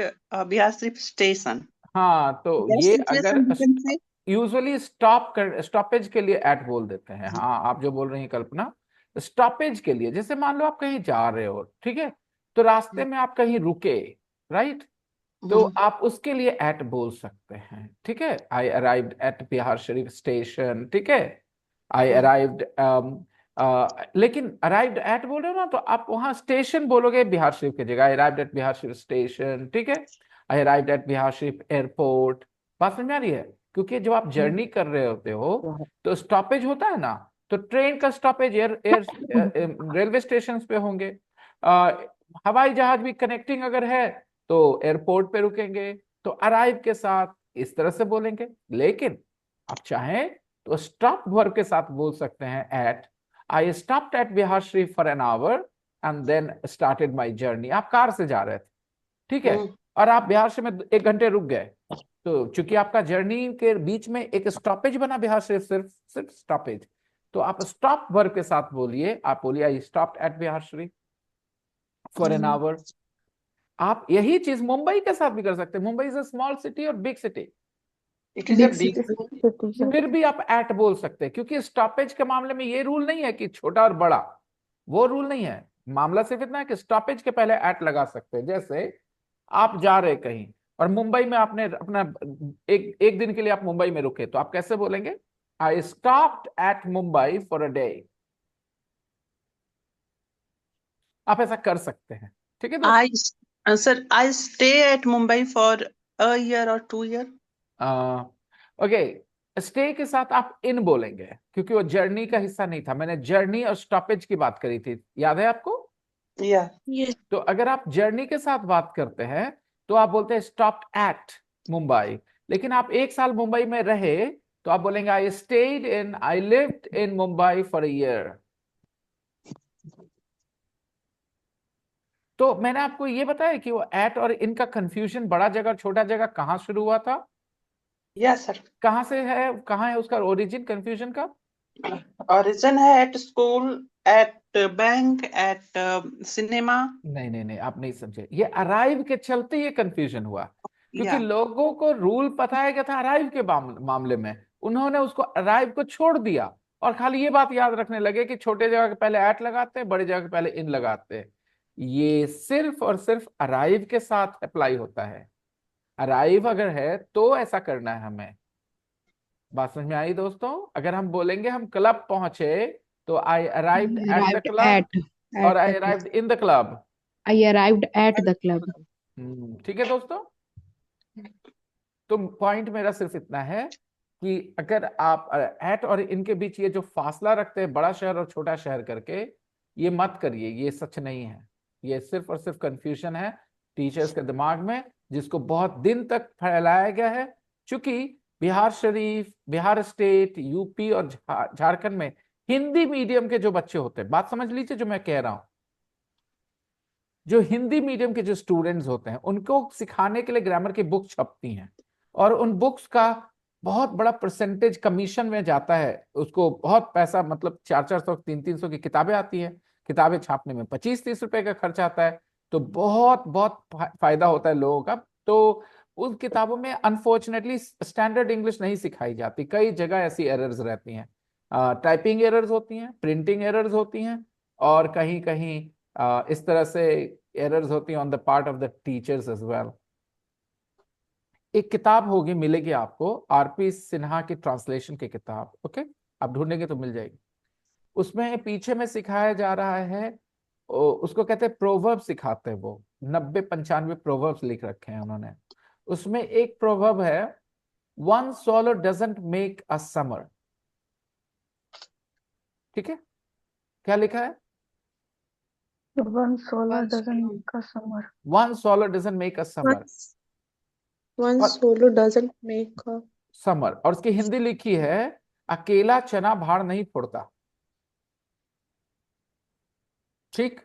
Bihar Sharif station. हाँ, तो That ये situation अगर you can say. Usually stoppage के लिए एट बोल देते हैं। हाँ, आप जो बोल रही हैं कल्पना, स्टॉपेज के लिए, जैसे मान लो आप कहीं जा रहे हो, ठीक है, तो रास्ते में आप कहीं रुके, राइट, तो आप उसके लिए एट बोल सकते हैं, ठीक है। आई अराइव्ड एट बिहार शरीफ स्टेशन, ठीक है, आई अराइव्ड। लेकिन अराइव्ड एट बोल रहे हो ना, तो आप वहां स्टेशन बोलोगे बिहार शरीफ की जगह, आई अराइव्ड एट बिहार शरीफ स्टेशन, ठीक है, आई अराइव्ड एट बिहार शरीफ एयरपोर्ट। बात समझ में आ रही है? क्योंकि जब आप जर्नी कर रहे होते हो तो स्टॉपेज होता है ना, तो ट्रेन का स्टॉपेज रेलवे स्टेशन पे होंगे, हवाई जहाज भी कनेक्टिंग अगर है तो एयरपोर्ट पे रुकेंगे, तो अराइव के साथ इस तरह से बोलेंगे। लेकिन आप चाहें तो स्टॉप वर्ब के साथ बोल सकते हैं at. I stopped at Bihar Sharif for an hour and then started my journey. आप कार से जा रहे थे, ठीक है, और आप बिहार से में 1 घंटे रुक गए, तो चूंकि आपका जर्नी के बीच में एक स्टॉपेज बना बिहार शरीफ, सिर्फ स्टॉपेज, तो आप स्टॉप वर्ब के साथ बोलिए। आप बोलिए आई stopped at Bihar Sharif for an our. आप यही चीज मुंबई के साथ भी कर सकते हैं। Mumbai is a small city और big city, It is a big. फिर भी आप एट बोल सकते हैं, क्योंकि स्टॉपेज के मामले में ये रूल नहीं है कि छोटा और बड़ा, वो रूल नहीं है। मामला सिर्फ इतना है कि स्टॉपेज के पहले एट लगा सकते हैं। जैसे आप जा रहे कहीं और मुंबई में आपने अपना एक दिन के लिए आप मुंबई में रुके, तो आप कैसे बोलेंगे? आई stopped eight Mumbai for a day. आप ऐसा कर सकते हैं, ठीक है दोस्तों? Sir, I stay at Mumbai for a year or 2 years. Okay, stay के साथ आप इन बोलेंगे, क्योंकि वो जर्नी का हिस्सा नहीं था। मैंने जर्नी और स्टॉपेज की बात करी थी, याद है आपको? Yeah. Yes. तो अगर आप जर्नी के साथ बात करते हैं तो आप बोलते हैं स्टॉप्ड एट मुंबई। लेकिन आप 1 साल मुंबई में रहे तो आप बोलेंगे I stayed in, I lived in Mumbai for a year. तो मैंने आपको ये बताया कि वो एट और इनका कंफ्यूजन बड़ा जगह छोटा जगह कहां शुरू हुआ था? Yes, sir. कहां से है, कहां है उसका ओरिजिन कंफ्यूजन का? Origin है at school, at bank, at cinema. नहीं, आप नहीं समझे। ये अराइव के चलते ये कंफ्यूजन हुआ, क्योंकि Yeah. लोगों को रूल पता है था अराइव के मामले में, उन्होंने उसको अराइव को छोड़ दिया और खाली ये बात याद रखने लगे कि छोटे जगह के पहले एट लगाते हैं, बड़े जगह के पहले इन लगाते हैं। ये सिर्फ और सिर्फ अराइव के साथ अप्लाई होता है। अराइव अगर है तो ऐसा करना है हमें। बात समझ में आई दोस्तों? अगर हम बोलेंगे हम क्लब पहुंचे तो I arrived at the club और I arrived in the club. I arrived at the club. ठीक है दोस्तों? तो पॉइंट मेरा सिर्फ इतना है कि अगर आप एट और इनके बीच ये जो फासला रखते हैं बड़ा शहर और छोटा शहर करके, ये मत करिए, ये सच नहीं है। ये सिर्फ और सिर्फ कंफ्यूजन है टीचर्स के दिमाग में, जिसको बहुत दिन तक फैलाया गया है। चूंकि बिहार शरीफ, बिहार स्टेट, यूपी और झारखंड में हिंदी मीडियम के जो बच्चे होते हैं, बात समझ लीजिए जो मैं कह रहा हूं, जो हिंदी मीडियम के जो स्टूडेंट्स होते हैं उनको सिखाने के लिए ग्रामर की बुक छपती हैं, और उन बुक्स का बहुत बड़ा परसेंटेज कमीशन में जाता है। उसको बहुत पैसा, मतलब 400-400 300-300 की किताबें आती हैं, किताबें छापने में 25-30 रुपए का खर्च आता है, तो बहुत बहुत फायदा होता है लोगों का। तो उन किताबों में अनफॉर्चुनेटली स्टैंडर्ड इंग्लिश नहीं सिखाई जाती, कई जगह ऐसी एरर्स रहती हैं, टाइपिंग एरर्स होती हैं, प्रिंटिंग एरर्स होती हैं, और कहीं कहीं इस तरह से एरर्स होती हैं on the part of the teachers as well. एक किताब होगी, मिलेगी आपको, आरपी सिन्हा की ट्रांसलेशन की किताब, ओके, आप ढूंढेंगे तो मिल जाएगी। उसमें पीछे में सिखाया जा रहा है, उसको कहते हैं प्रोवर्ब सिखाते हैं वो, 90-95 प्रोवर्ब्स लिख रखे हैं उन्होंने। उसमें एक प्रोवर्ब है, one swallow doesn't make a summer। ठीक है, क्या लिखा है? One solar doesn't make a summer. One swallow doesn't make a summer। One और swallow doesn't make a summer, और उसकी हिंदी लिखी है, अकेला चना भार नहीं फोड़ता। ठीक,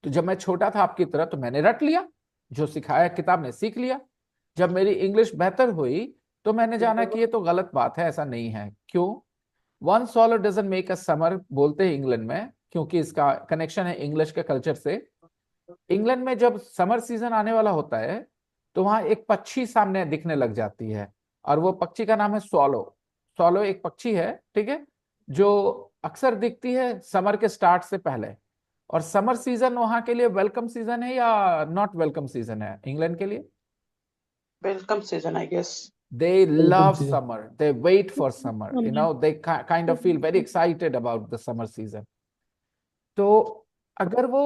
तो जब मैं छोटा था आपकी तरह तो मैंने रट लिया, जो सिखाया किताब ने सीख लिया। जब मेरी इंग्लिश बेहतर हुई तो मैंने जाना कि ये तो गलत बात है, ऐसा नहीं है। क्यों? One swallow doesn't make a summer बोलते हैं इंग्लैंड में, क्योंकि इसका कनेक्शन है इंग्लिश के कल्चर से। इंग्लैंड में जब समर सीजन आने वाला होता है तो वहां एक पक्षी सामने दिखने लग जाती है, और वो पक्षी का नाम है स्वॉलो। स्वॉलो एक पक्षी है, ठीक है, जो अक्सर दिखती है समर के स्टार्ट से पहले। और समर सीजन वहां के लिए वेलकम सीजन है या नॉट वेलकम सीजन है इंग्लैंड के लिए? Welcome season, I guess. They love summer. They wait for summer. You know, they kind of feel very excited about the summer season. तो अगर वो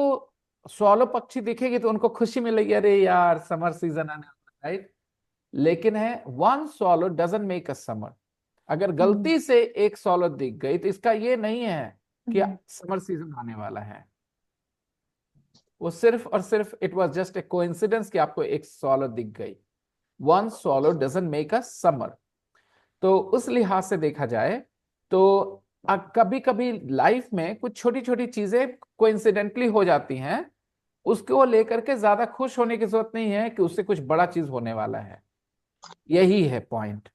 स्वॉलो पक्षी दिखेगी तो उनको खुशी मिलेगी, अरे यार समर सीजन आने वाला है, राइट? लेकिन है one swallow doesn't make a summer। अगर गलती से एक swallow दिख गई तो इसका ये नहीं है कि समर सीजन आने वाला है। वो सिर्फ और सिर्फ it was just a coincidence कि आपको एक swallow दिख गई। One swallow doesn't make a summer। तो उस लिहाज से देखा जाए तो कभी कभी लाइफ में कुछ छोटी छोटी चीजें कोइंसिडेंटली हो जाती हैं, उसको लेकर के ज्यादा खुश होने की जरूरत नहीं है कि उससे कुछ बड़ा चीज होने वाला है। यही है पॉइंट।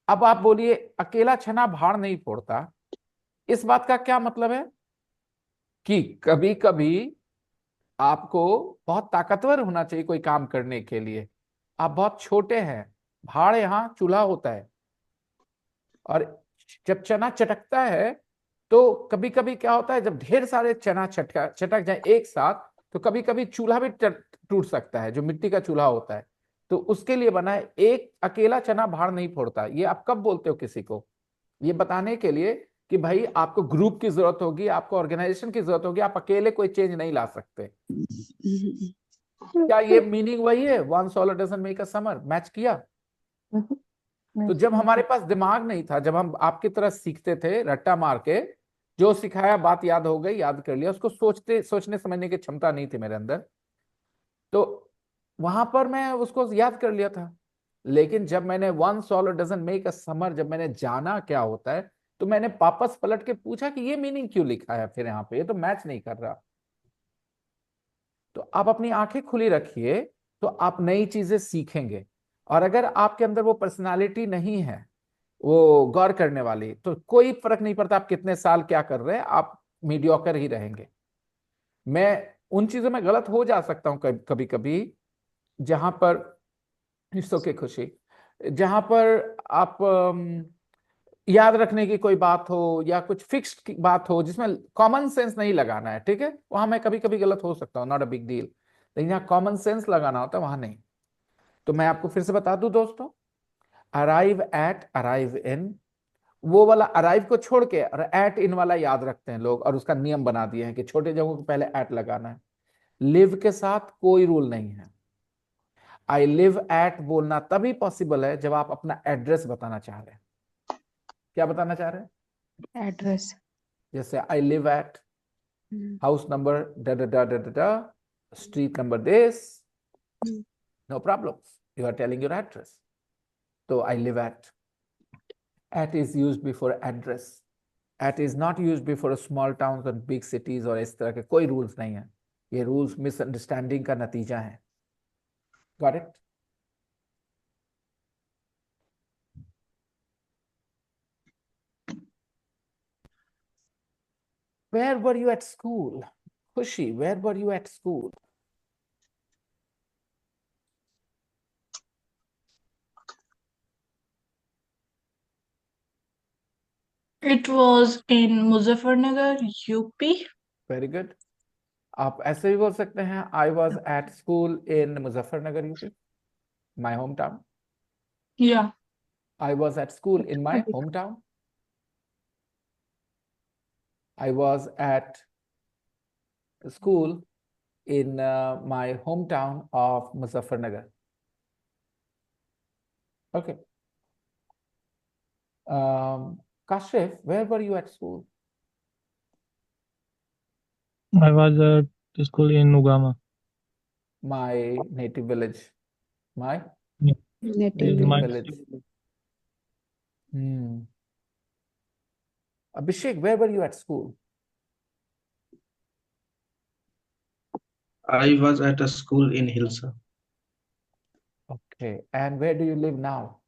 अब आप बोलिए अकेला चना भार नहीं फोड़ता, इस बात का क्या मतलब है? कि कभी कभी आपको बहुत ताकतवर होना चाहिए कोई काम करने के लिए। आप बहुत छोटे हैं, भाड़ यहां चूल्हा होता है, और जब चना चटकता है तो कभी कभी क्या होता है, जब ढेर सारे चना चटक जाए एक साथ तो कभी कभी चूल्हा भी टूट सकता है, जो मिट्टी का चूल्हा होता है। तो उसके लिए बना है, एक अकेला चना भार नहीं फोड़ता। ये आप कब बोलते हो किसी को? ये बताने के लिए कि भाई आपको ग्रुप की जरूरत होगी, आपको ऑर्गेनाइजेशन की जरूरत होगी, आप अकेले कोई चेंज नहीं ला सकते। क्या ये मीनिंग वही है, one swallow doesn't make a summer? Match किया? तो जब हमारे पास दिमाग नहीं था, जब हम आपकी तरह सीखते थे रट्टा मार के, जो सिखाया बात याद हो गई, याद कर लिया, उसको सोचने समझने की क्षमता नहीं थी मेरे अंदर, तो वहां पर मैं उसको याद कर लिया था। लेकिन जब मैंने one swallow doesn't make a summer जब मैंने जाना क्या होता है, तो मैंने वापस पलट के पूछा कि ये मीनिंग क्यों लिखा है फिर यहाँ पे, ये तो मैच नहीं कर रहा। तो आप अपनी आंखें खुली रखिए तो आप नई चीजें सीखेंगे। और अगर आपके अंदर वो पर्सनालिटी नहीं है, वो गौर करने वाली, तो कोई फर्क नहीं पड़ता आप कितने साल क्या कर रहे हैं, आप मीडियोकर ही रहेंगे। मैं उन चीजों में गलत हो जा सकता हूं कभी कभी, जहां पर हिस्सों की खुशी, जहां पर आप याद रखने की कोई बात हो या कुछ फिक्स्ड की बात हो जिसमें कॉमन सेंस नहीं लगाना है, ठीक है, वहां मैं कभी कभी गलत हो सकता हूँ, नॉट अ बिग डील। लेकिन यहाँ कॉमन सेंस लगाना होता है, वहां नहीं। तो मैं आपको फिर से बता दूं दोस्तों, अराइव एट, अराइव इन, वो वाला अराइव को छोड़ के और एट इन वाला याद रखते हैं लोग, और उसका नियम बना दिए हैं कि छोटे जगहों को पहले एट लगाना है। लिव के साथ कोई रूल नहीं है। आई लिव एट बोलना तभी पॉसिबल है जब आप अपना एड्रेस बताना चाह रहे हैं। क्या बताना चाह रहे हैं? एड्रेस। जैसे I live at house number da da da da da, street number this, no problems, you are telling your address. So I live at. At is used before address. At is not used before small towns and big cities और इस तरह के कोई rules नहीं है। ये rules misunderstanding का नतीजा है। Got it? Where were you at school? Khushi, where were you at school? It was in Muzaffarnagar, UP. Very good. आप ऐसे भी बोल सकते हैं, I was at school in Muzaffarnagar, UP, my hometown. Yeah. I was at school in my hometown. I was at school in my hometown of Muzaffarnagar. Okay. Kashif, where were you at school? I was at school in Ugama. My native village. My Native In my village. Abhishek, where were you at school? I was at a school in Hilsa. Okay. And where do you live now?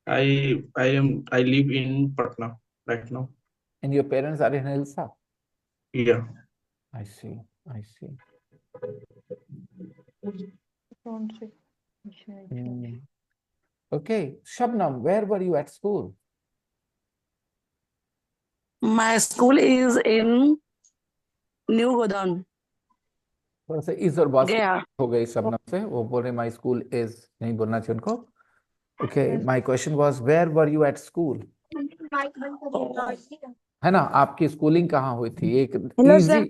I live in Patna right now. And your parents are in Hilsa? Yeah. I see. I see. Okay. Shabnam, where were you at school? My school is in New Godown. थोड़ा सा इज और बस गया. हो गई शबनम से, वो बोल रहे माई स्कूल इज, नहीं बोलना चाहिए उनको. Okay, my question was where were you at school, है ना? आपकी स्कूलिंग कहाँ हुई थी? एक इजी.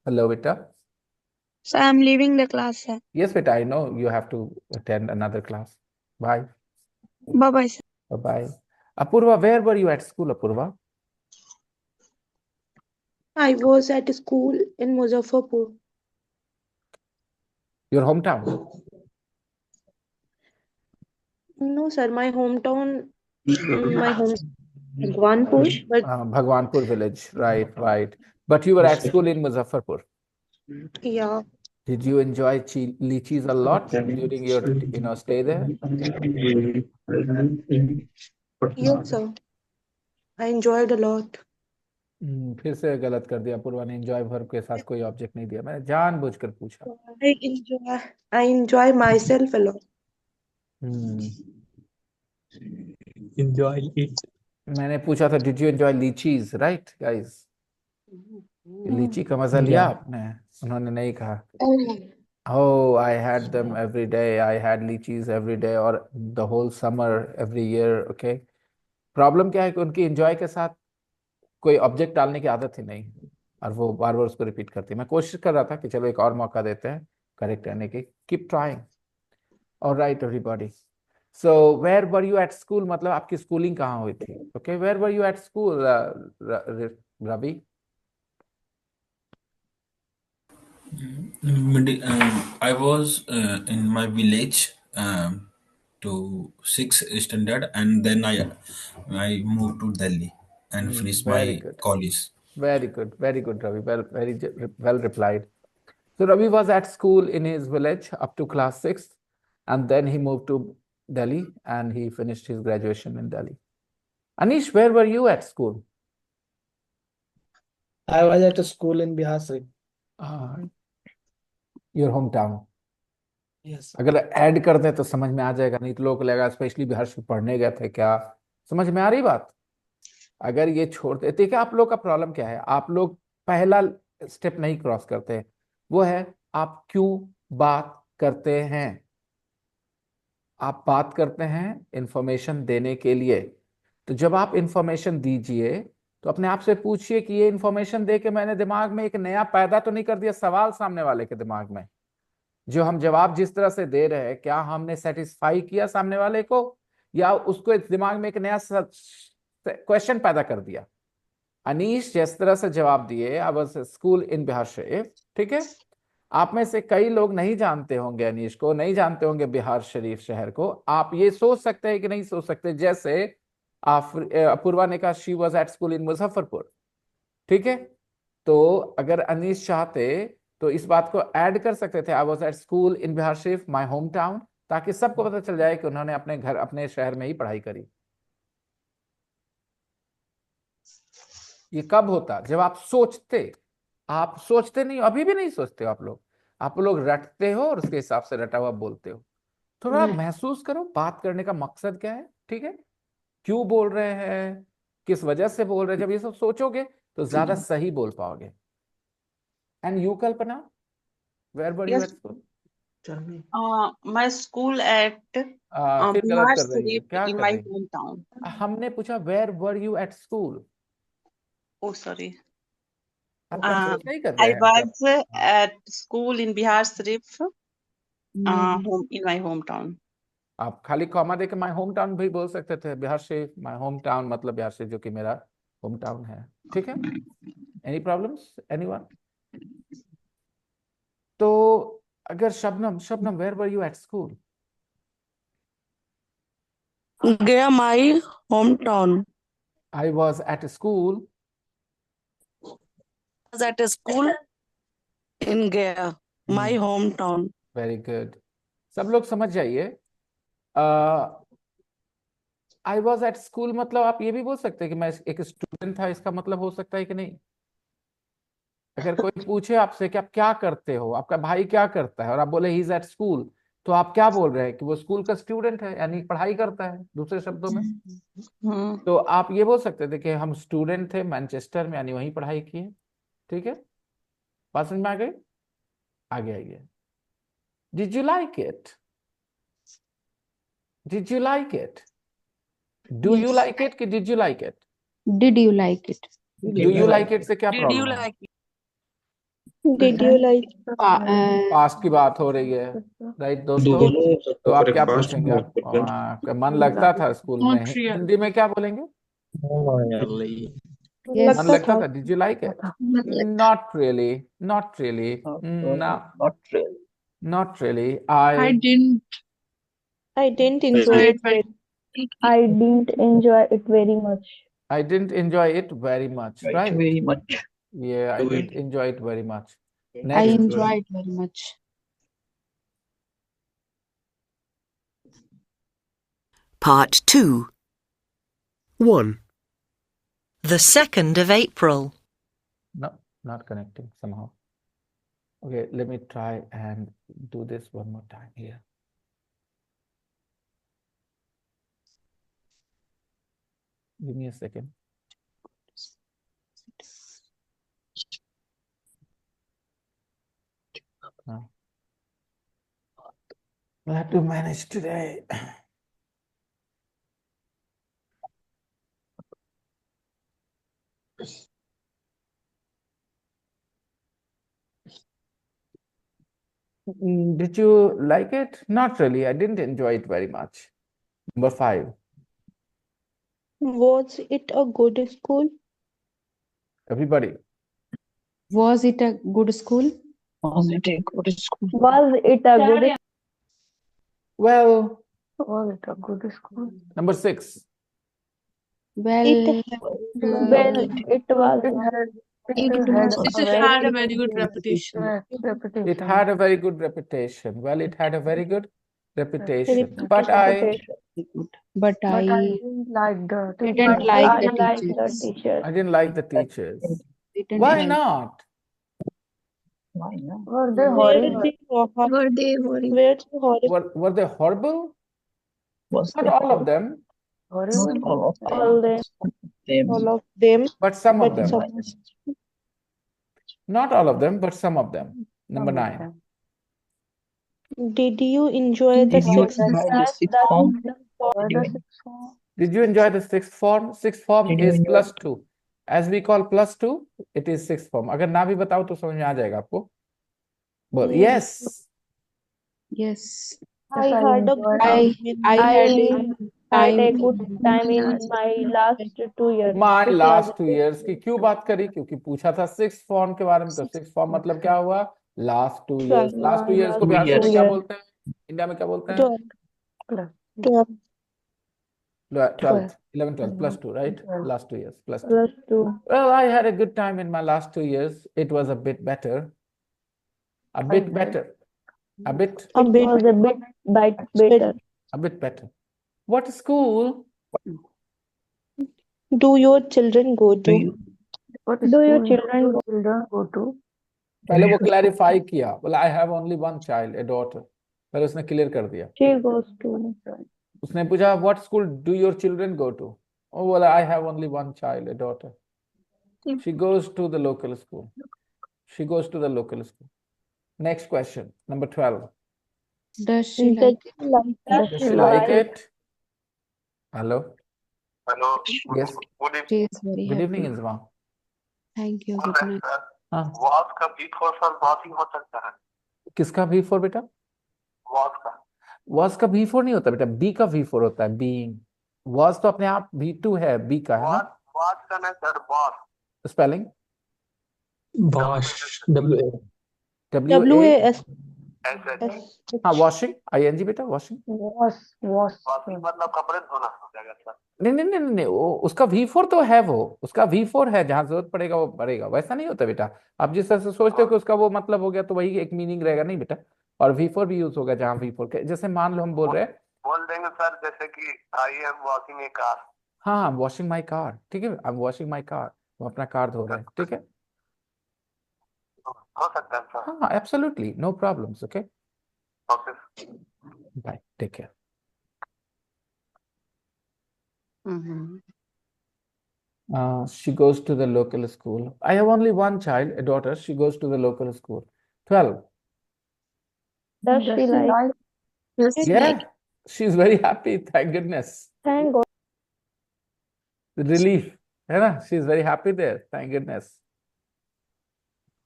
हेलो बेटा. So I'm leaving the class, sir. Yes बेटा, I know you have to attend another class. Bye. Bye bye, sir. Bye. Apoorva, where were you at school? Apoorva. I was at school in Muzaffarpur. Your home town? No, sir, my hometown, my home Bhagwanpur, but Bhagwanpur village, right, right. But you were at school in Muzaffarpur. yeah, Did you enjoy lychees a lot during your, stay there? yes, sir. I enjoyed a lot. फिर से गलत कर दिया. पूर्वा ने एंजॉय वर्ब के साथ कोई ऑब्जेक्ट नहीं दिया, मैंने जानबूझकर पूछा. I enjoy myself a lot. Enjoy it. मैंने पूछा था did you enjoy लीचीज, right guys? लीची का मजा लिया आपने? उन्होंने नहीं कहा. Oh, I had them every day. I had lychees every day or the whole summer every year. Okay. Problem क्या है कि उनकी एंजॉय के साथ कोई ऑब्जेक्ट डालने की आदत ही नहीं, और वो बार बार उसको रिपीट करती है. मैं कोशिश कर रहा था कि चलो एक और मौका देते हैं करेक्ट करने की. Keep trying. Alright everybody. So where were you at school, मतलब आपकी स्कूलिंग कहाँ हुई थी? Okay, where were you at school Ravi? I was in my village to 6th standard, and then I moved to Delhi and finished my college. Very good, Ravi. Very well replied. So Ravi was at school in his village up to class 6th, and then he moved to Delhi and he finished his graduation in Delhi. Anish, where were you at school? I was at a school in Bihar Sharif. Your hometown. Yes. अगर ऐड कर दें तो समझ में आ जाएगा, नहीं तो लोग लगेगा स्पेशली बिहार से पढ़ने गए थे क्या. समझ में आ रही बात? अगर ये छोड़ते, देखिए आप लोग का प्रॉब्लम क्या है, आप लोग पहला स्टेप नहीं क्रॉस करते. वो है आप क्यों बात करते हैं. आप बात करते हैं इंफॉर्मेशन देने के लिए. तो जब आप इंफॉर्मेशन दीजिए तो अपने आप से पूछिए कि ये इंफॉर्मेशन दे के मैंने दिमाग में एक नया पैदा तो नहीं कर दिया सवाल सामने वाले के दिमाग में. जो हम जवाब जिस तरह से दे रहे हैं, क्या हमने सेटिस्फाई किया सामने वाले को, या उसको इस दिमाग में एक नया क्वेश्चन पैदा कर दिया. अनीश जिस तरह से जवाब दिए, I was school in Bihar Sharif, ठीक है. आप में से कई लोग नहीं जानते होंगे अनीश को, नहीं जानते होंगे बिहार शरीफ शहर को. आप ये सोच सकते हैं कि नहीं सोच सकते, जैसे अपूर्वा ने कहा शी वाज एट स्कूल इन मुजफ्फरपुर, ठीक है. तो अगर अनीश चाहते तो इस बात को ऐड कर सकते थे, I was at school in Bihar Sharif my home town, ताकि सबको पता चल जाए कि उन्होंने अपने घर, अपने शहर में ही पढ़ाई करी. ये कब होता? जब आप सोचते. आप सोचते नहीं, अभी भी नहीं सोचते हो आप लोग रटते हो और उसके हिसाब से रटा हुआ बोलते हो. थोड़ा महसूस करो बात करने का मकसद क्या है, ठीक है, क्यों बोल रहे हैं, किस वजह से बोल रहे हैं. जब ये सब सोचोगे तो ज्यादा सही बोल पाओगे. And you Kalpana, where were you at school? My school at फिर गलत Bihar कर रही है, Sharif क्या in कर my रही है? hometown. हमने पूछा where were you at school. Oh, sorry. आप कंफ्यूज नहीं कर I रहे हैं was मतलब? at school in Bihar Sharif, in my hometown. आप खाली कॉमा देके माय होम टाउन भी बोल सकते थे। Bihar Sharif my home town मतलब बिहार शरीफ, जो कि मेरा होम टाउन है। ठीक है, एनी प्रॉब्लम्स एनीवन? तो अगर Shabnam, Shabnam where were you at school? Gaya, my hometown. I was at school. Was at a school in Gaya, my hometown. Very good, सब लोग समझ जाइए। आई वॉज एट स्कूल मतलब आप ये भी बोल सकते हैं कि मैं एक स्टूडेंट था, इसका मतलब हो सकता है कि नहीं? अगर कोई पूछे आपसे कि आप क्या करते हो, आपका भाई क्या करता है, और आप बोले ही इज एट स्कूल, तो आप क्या बोल रहे हैं कि वो स्कूल का स्टूडेंट है, यानी पढ़ाई करता है दूसरे शब्दों में। तो आप ये बोल सकते थे कि हम स्टूडेंट थे मैनचेस्टर में, यानी वहीं पढ़ाई किए। ठीक है, बात समझ में आ गई? आगे आइए। Did you like it? Did you like it? Do you Yes. Like it कि did you like it? Did you like it? Do you like it से क्या Did you प्रॉब्लम है? like it? Did you like? Past की बात हो रही है, राइट दोस्तों? तो आप क्या पूछेंगे? आपका मन लगता था स्कूल में? Not real. हिंदी में क्या बोलेंगे? Yes. मन लगता था। Did you like it? Not really, not really, Not really. Not really. I didn't. I didn't enjoy it. I didn't enjoy it very much. I didn't enjoy it very much, right? Very much. Yeah, I didn't enjoy it very much. I Next. enjoyed very much. Part 2. 1. The 2nd of April. No, not connecting somehow. Okay, let me try and do this one more time here. Give me a second. No. I have to manage today. Did you like it? Not really. I didn't enjoy it very much. Number 5. Was it a good school? Everybody. Was it a good school? Was it a good school? Was it a good? Well, Was it a good school? number 6. Well, It well, it was. It had a very good reputation. It had a very good reputation. Well, it had a very good reputation. But I but I didn't like the didn't teacher. like I the liked the teachers. teacher. I didn't like the teachers. Didn't Why like. not? Why not? Were they Were horrible? they horrible? Were they horrible? Was Not they all of them, Horrible? Not all of them. All them. Them. All of them. but some of But them. Not all of them, but some of them. Number 9. Did you enjoy the Did you sixth enjoy the class? sixth form? Were Did you the en- sixth form? Did you enjoy the sixth form? Sixth form Did you is enjoy- plus 2. As we call plus 2, it is sixth form. अगर ना भी बताओ तो समझ में आ जाएगा आपको। बोल yes. Yes. I had a good I had a good time in my last 2 years. My It last was 2 years की क्यों बात करी? क्योंकि पूछा था सिक्स फॉर्म के बारे में, तो सिक्स फॉर्म मतलब क्या हुआ? Last 2 years. लास्ट 2 years को बिहार में क्या बोलते हैं? इंडिया में क्या बोलते हैं? 12. 12th, 11th, 12th, plus 2, right? Last 2 years, plus 2. Plus 2. Well, I had a good time in my last 2 years. It was a bit better. A bit better. A bit Was a bit better. a bit better. What school? Do your children go to? What Do your school children do children go to? पहले वो क्लैरिफाई किया, बोला I have only one child, a daughter. पहले उसने क्लियर कर दिया। She goes to. उसने पूछा what school do your children go to? Oh, बोला I have only one child, a daughter. She goes to the local school. She goes to the local school. Next question, number 12. Does she Does like she like Does it? she she like like it? Hello. Yes. she is very Good evening, happy? Inzma. Thank you. Good night. हाँ किसका V4 बेटा? वॉज का V4 नहीं होता बेटा, बी का V4 होता है। बीइंग वॉज तो अपने आप V2 है, बी का है ना। Spelling Bosch. W-A. WA। WASH. हाँ वॉशिंग, ING बेटा, वॉशिंग। was नहीं नहीं नहीं नहीं नहीं, वो उसका V4 तो है, वो उसका V4 है, जहां जरूरत पड़ेगा वो पड़ेगा, वैसा नहीं होता बेटा। आप जिस तरह से सोचते हो कि उसका वो मतलब हो गया तो वही एक मीनिंग रहेगा, नहीं बेटा। और V4 भी यूज होगा जहां V4 के, जैसे मान लो हम बोल रहे हैं, बोल देंगे सर जैसे कि I am washing a car. हाँ I am washing my car, ठीक है, I am washing my car, वो अपना कार धो रहे हैं, ठीक है। हो सकता है सर। हाँ absolutely, no problems, okay, okay. Bye, take care. She goes to the local school. I have only one child, a daughter. She goes to the local school. 12. Does she like it? Yeah, she's very happy. Thank goodness. Thank God. Relief. है ना? She's very happy there. Thank goodness.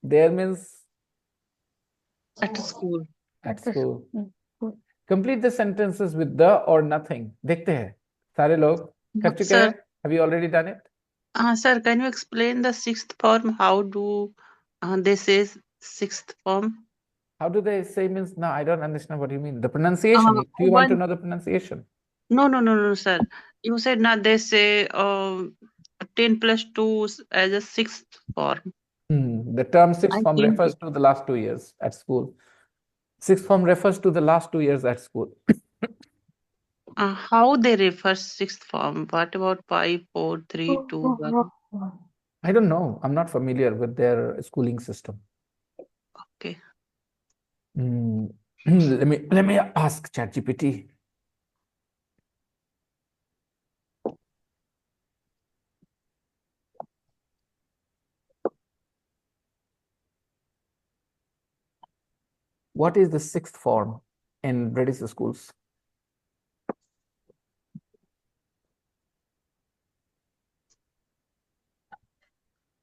There means At school. at school. Complete the sentences with the or nothing. देखते हैं सारे लोग कर चुके हैं. Sir, Have you already done it? sir, can you explain the sixth form? How do they say sixth form? How do they say means? No, I don't understand what you mean. The pronunciation. Do you want to know the pronunciation? No, sir. You said not they say 10 plus 2 as a sixth form. The term sixth I form think refers to the last 2 years at school. Sixth form refers to the last 2 years at school. how they refer sixth form? What about 5, 4, 3, 2, 1? I don't know. I'm not familiar with their schooling system. Okay. Let me ask ChatGPT. What is the sixth form in British schools?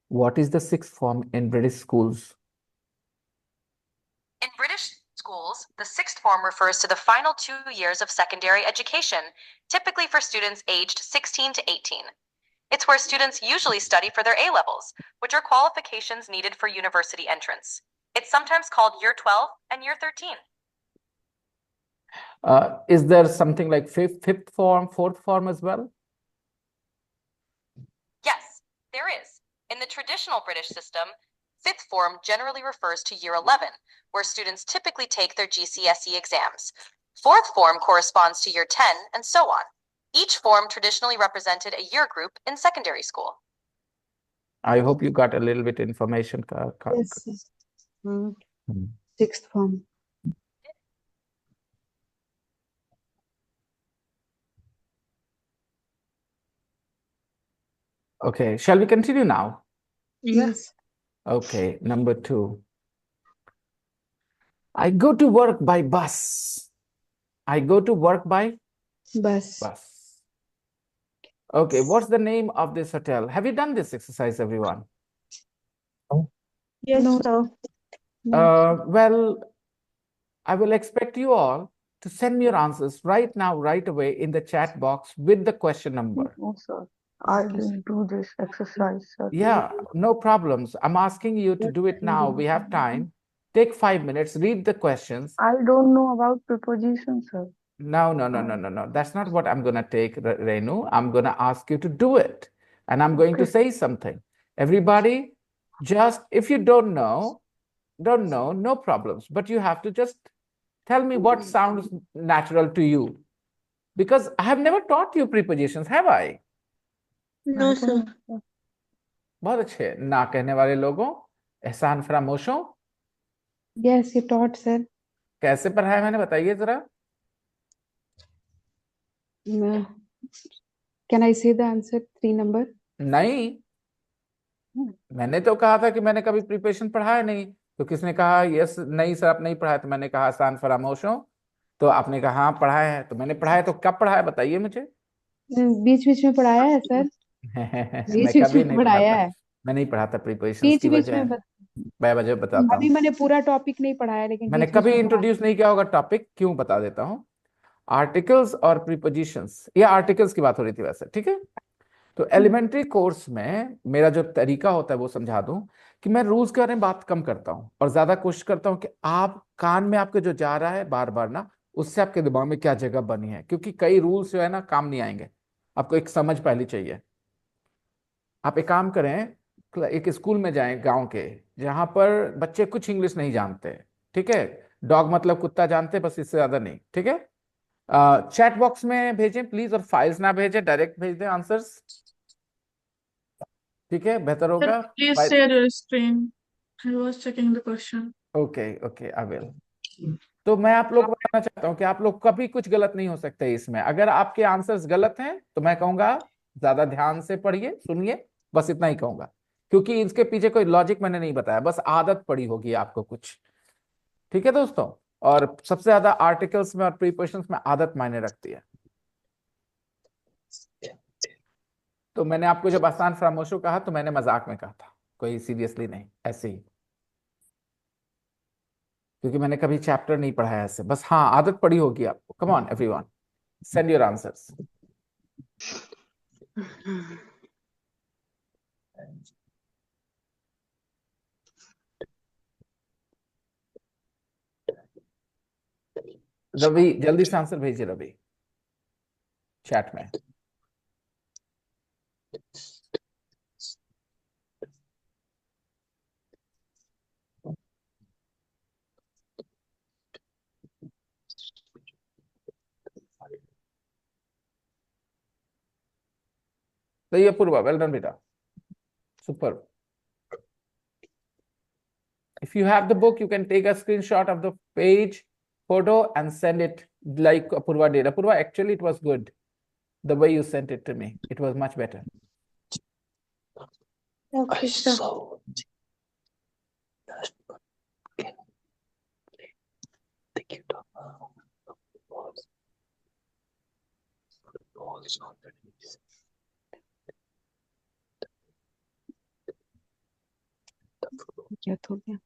What is the sixth form in British schools? In British schools, the sixth form refers to the final 2 years of secondary education, typically for students aged 16 to 18. It's where students usually study for their A levels, which are qualifications needed for university entrance. It's sometimes called Year 12 and Year 13. Is there something like fifth form, fourth form as well? Yes, there is. In the traditional British system, fifth form generally refers to Year 11, where students typically take their GCSE exams. Fourth form corresponds to Year 10, and so on. Each form traditionally represented a year group in secondary school. I hope you got a little bit information. Yes. Sixth form. Okay, shall we continue now? Yes. Okay, number 2. I go to work by bus. I go to work by Bus. Okay, what's the name of this hotel? Have you done this exercise, everyone? Yes, No. sir. Well, I will expect you all to send me your answers right now, right away in the chat box with the question number. No, sir. I didn't do this exercise, sir. Yeah, no problems. I'm asking you to do it now. We have time. Take 5 minutes, read the questions. I don't know about preposition, sir. No. That's not what I'm going to take, Renu. I'm going to ask you to do it. And I'm going to say something. Everybody, just if you don't know, no problems. But you have to just tell me what sounds natural to you. Because I have never taught you prepositions, have I? No, sir. बहुत अच्छे ना कहने वाले लोगों, एहसान फरामोशों, Yes, you taught, sir. कैसे पढ़ाया मैंने, बताइए जरा. Can I say the answer? 3 number? नहीं, मैंने तो कहा था कि मैंने कभी प्रिपरेशन पढ़ाया नहीं. तो किसने कहा यस नहीं सर आप नहीं पढ़ाया, तो मैंने कहा आसान फरामोशों. तो आपने कहा हाँ पढ़ाया है, तो मैंने पढ़ाया, तो कब पढ़ाया बताइए मुझे। बीच बीच में पढ़ाया है सर, मैं बीच बीच कभी में नहीं पढ़ाया पढ़ाता, है, मैं नहीं पढ़ाता प्रीपोजिशंस बीच की बीच वजह में है, मैं वजह बताता अभी हूँ। मैंने पूरा टॉपिक नहीं पढ़ाया, लेकिन मैंने बीच बीच कभी में पढ़ा। इंट्रोड्यूस नहीं किया होगा टॉपिक, क्यों बता देता हूँ। आर्टिकल्स और प्रीपोजिशंस, ये आर्टिकल्स की बात हो रही थी वैसे, ठीक है। तो एलिमेंट्री कोर्स में मेरा जो तरीका होता है वो समझा दूं, कि मैं रूल्स के बारे में बात कम करता हूं और ज्यादा कोशिश करता हूं कि आप कान में आपके जो जा रहा है बार बार ना, उससे आपके दिमाग में क्या जगह बनी है, क्योंकि कई रूल्स जो है ना काम नहीं आएंगे, आपको एक समझ पहले चाहिए। आप एक काम करें, एक स्कूल में जाएं गांव के, जहां पर बच्चे कुछ इंग्लिश नहीं जानते, ठीक है। डॉग मतलब कुत्ता जानते, बस इससे ज्यादा नहीं, ठीक है। चैट बॉक्स में भेजें प्लीज, और फाइल्स ना भेजें, डायरेक्ट भेज दें आंसर्स, ठीक है, बेहतर Sir, होगा। please share your screen. I was checking the question. Okay okay, I will. तो मैं आप लोग को बताना चाहता हूं कि आप लोग कभी कुछ गलत नहीं हो सकते इसमें। अगर आपके आंसर्स गलत हैं तो मैं कहूंगा ज्यादा ध्यान से पढ़िए, सुनिए, बस इतना ही कहूंगा, क्योंकि इसके पीछे कोई लॉजिक मैंने नहीं बताया, बस आदत पड़ी होगी आपको कुछ, ठीक है दोस्तों। और सबसे ज्यादा आर्टिकल्स में और प्रीपोजिशंस में आदत मायने रखती है। तो मैंने आपको जब आसान फरामोशो कहा तो मैंने मजाक में कहा था, कोई सीरियसली नहीं, ऐसे ही, क्योंकि मैंने कभी चैप्टर नहीं पढ़ाया ऐसे, बस हाँ आदत पड़ी होगी आपको। Come on everyone, send your answers. Ravi जल्दी से आंसर भेजिए रवि, चैट में। सही है पूर्वा, वेल डन बेटा, super. If you have the book, you can take a screenshot of the page photo and send it like Apurva did. Apurva, actually it was good the way you sent it to me. It was much better. Okay, sir. क्या हो गया?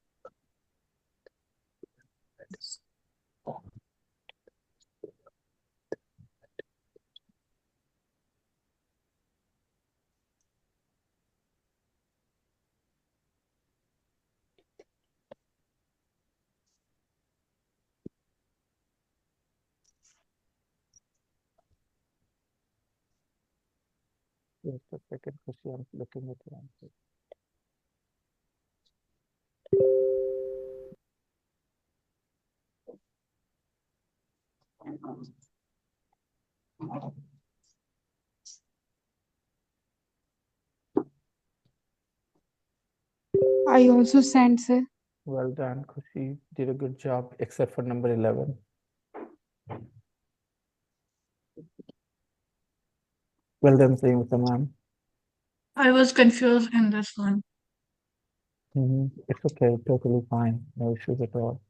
Just a second, Khushi, I'm looking at your answer. I also sent, sir. Well done, Khushi. Did a good job, except for number 11. Well done, saying Tamam. I was confused in this one. It's okay, totally fine. No issues at all.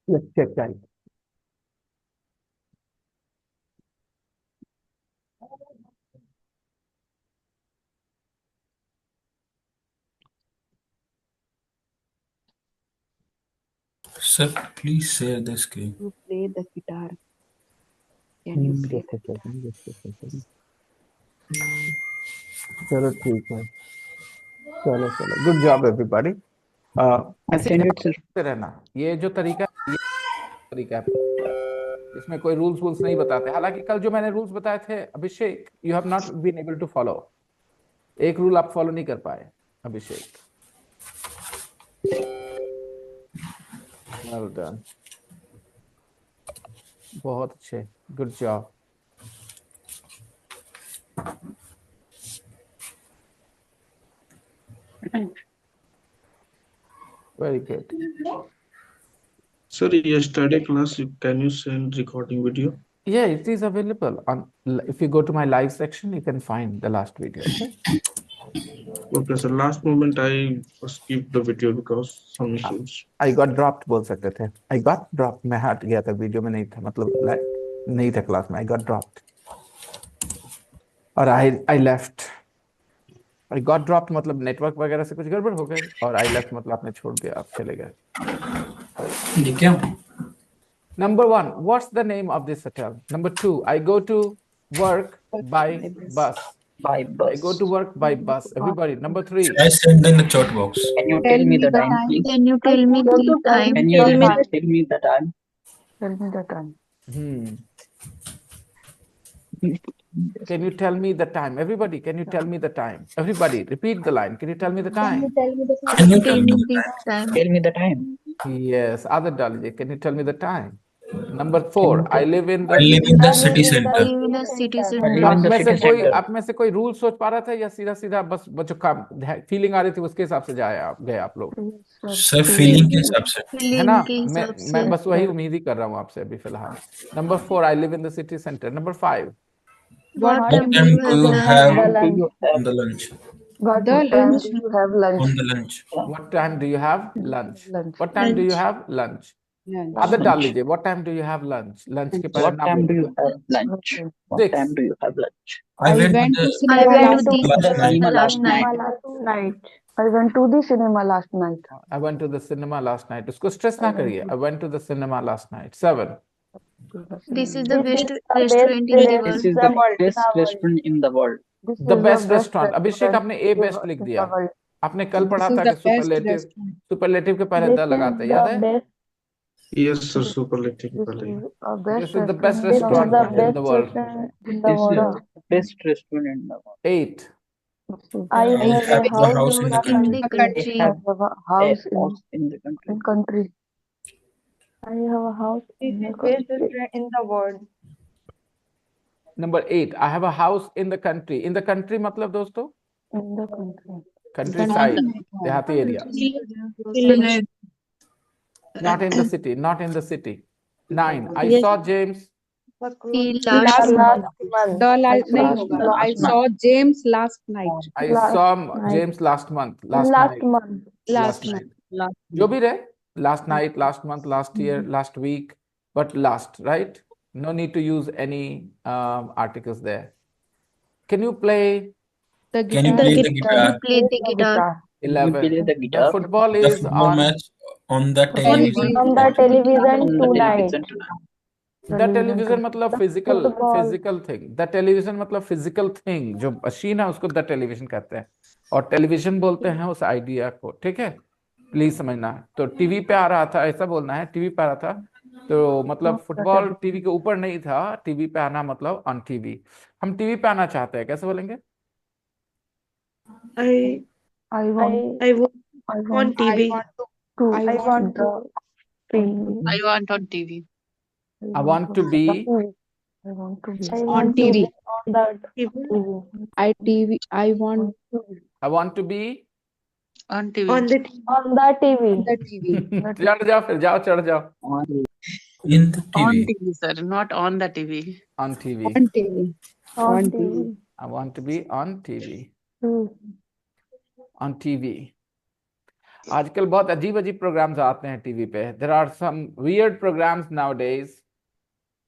Let's check that. Sir, please share the screen. You play the guitar. Can you play Just a second, just a second. चलो ठीक है, चलो चलो, गुड जॉब एवरीबॉडी। ऐसे send it, sir. करते रहना, ये जो तरीका है, ये तरीका है, इसमें कोई रूल्स वूल्स नहीं बताते। हालांकि कल जो मैंने रूल्स बताए थे Abhishek, you have not been able to follow, एक रूल आप फॉलो नहीं कर पाए अभिषेक। वेल डन, बहुत अच्छे, good job. Very good. Sir, yesterday class, can you send recording video? Yeah, it is available on. If you go to my live section, you can find the last video. Okay. Okay, so last moment I skipped the video because some issues. I got dropped बोल सकते थे. I got dropped. मैं हट गया था, वीडियो में नहीं था, मतलब नहीं था क्लास में. I got dropped. और I left. I got dropped मतलब नेटवर्क वगैरह से कुछ गड़बड़ हो गई, और I left मतलब आपने छोड़ दिया, आप चले गए. ये क्या? Number 1, what's the name of this hotel? Number 2, I go to work by bus. By bus. I go to work by bus. Everybody. Number 3. I send in the chat box. Can you tell me the time, please? Can you tell me the time? Can you tell me the time? Tell me the time. Can you tell me the time? Everybody, can you tell me the time? Everybody, repeat the line. Can you tell me the time? Can you tell me the time? Tell me the time. Yes, other Dalji, can you tell me the time? Number 4, I live in the. I live in the city center. I live in the city I center. live in the city center. आप में से कोई रूल सोच पा रहा था, या सीधा सीधा बस जो काम फीलिंग आ रही थी उसके हिसाब से गए आप लोग? सर फीलिंग के हिसाब से है ना? मैं बस वही उम्मीद ही कर रहा हूँ आपसे अभी फिलहाल. Number 4, I live in the city center. Number 5. What time do you have on the lunch? What time do you have lunch? On the lunch. What time do you have lunch? Lunch. What time do you have lunch? Other डाल लीजिए. What time do you have lunch? Lunch के पहले What ना time do बोलिए. you have lunch? What 6. time do you have lunch? I went to the cinema last night. I went to the cinema last night. I went to the cinema last night. उसको स्ट्रेस ना करिए. I went to the cinema last night. 7. This is the best restaurant in the This world. is the best restaurant in the world. The best restaurant. अभिषेक आपने A best लिख दिया. आपने कल पढ़ा था कि सुपरलेटिव के पहले द लगाते हैं, याद है? Yes, sir. Superlative. This is the best restaurant in the world. This is the best restaurant in the world. 8. I have a house in the country. I have a house in the country. I have a house in the country. in the world. Number 8, I have a house in the country. In the country मतलब दोस्तों? in the country. Countryside, देहाती area. Not in the city. Not in the city. 9, I saw James. Last month. I saw James last night. I saw James last month. Last night. जो भी रहे. Last night, last month, last year, last week, but last, right? No need to use any articles there. Can you play? Can you play the guitar? Play the guitar. 11. The guitar. The football The is football on. match on the television. On the television tonight. The television मतलब physical thing. The television मतलब physical thing. जो मशीन है उसको the television कहते हैं, और टेलीविजन बोलते हैं उस आइडिया को. ठीक है, प्लीज समझना. तो टीवी पे आ रहा था, ऐसा बोलना है. टीवी पे आ रहा था तो मतलब फुटबॉल टीवी के ऊपर नहीं था. टीवी पे आना मतलब ऑन टीवी. हम टीवी पे आना चाहते हैं, कैसे बोलेंगे? I want on TV. I want on TV. I want to be On TV. I want to be On TV. On the TV. चढ़ जाओ, फिर चढ़ जाओ. In the On TV. TV, sir, not on the TV. On TV. On TV. I want to be on TV. On TV. आजकल बहुत अजीब अजीब प्रोग्राम्स आते हैं टीवी पे. There are some weird programs nowadays.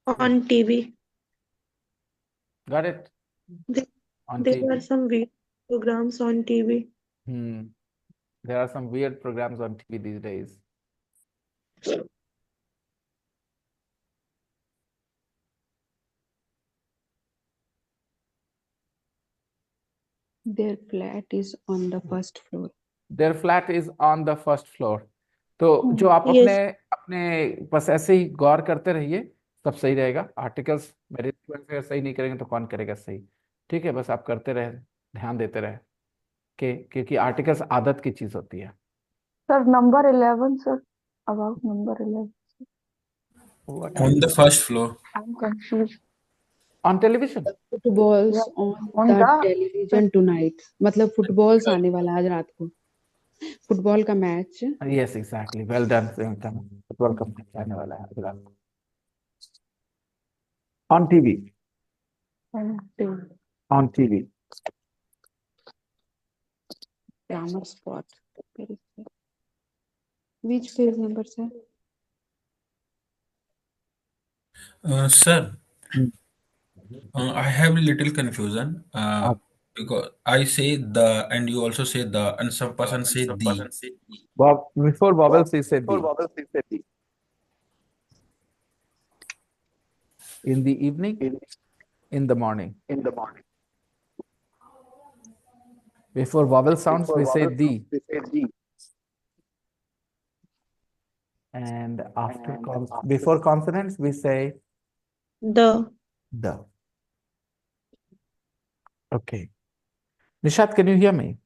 On TV. Got it? On There TV. are some weird programs on TV. There are some weird programs on TV these days. Their flat is on the first floor. Their flat is on the first floor. तो जो आप अपने बस ऐसे ही गौर करते रहिए, सब सही रहेगा. आर्टिकल्स मेरे सही नहीं करेंगे तो कौन करेगा सही? ठीक है, बस आप करते रहे, ध्यान देते रहे, क्योंकि आर्टिकल्स आदत की चीज होती है. Sir, number 11, sir. About number 11. On the first floor. I'm confused. On television. Footballs on the television tonight. मतलब फुटबॉल्स आने वाला आज रात को. फुटबॉल का match. Yes, exactly. Well done. Football का मैच आने वाला है आज रात को. On TV. On TV. Grammar spot. Which page number, sir? Sir, I have a little confusion because I say the and you also say the and some person say the. Before vowels, he said the. In the evening, in the morning. Before vowel sounds, we say the. And after before consonants, we say The. Okay. Nishat, can you hear me?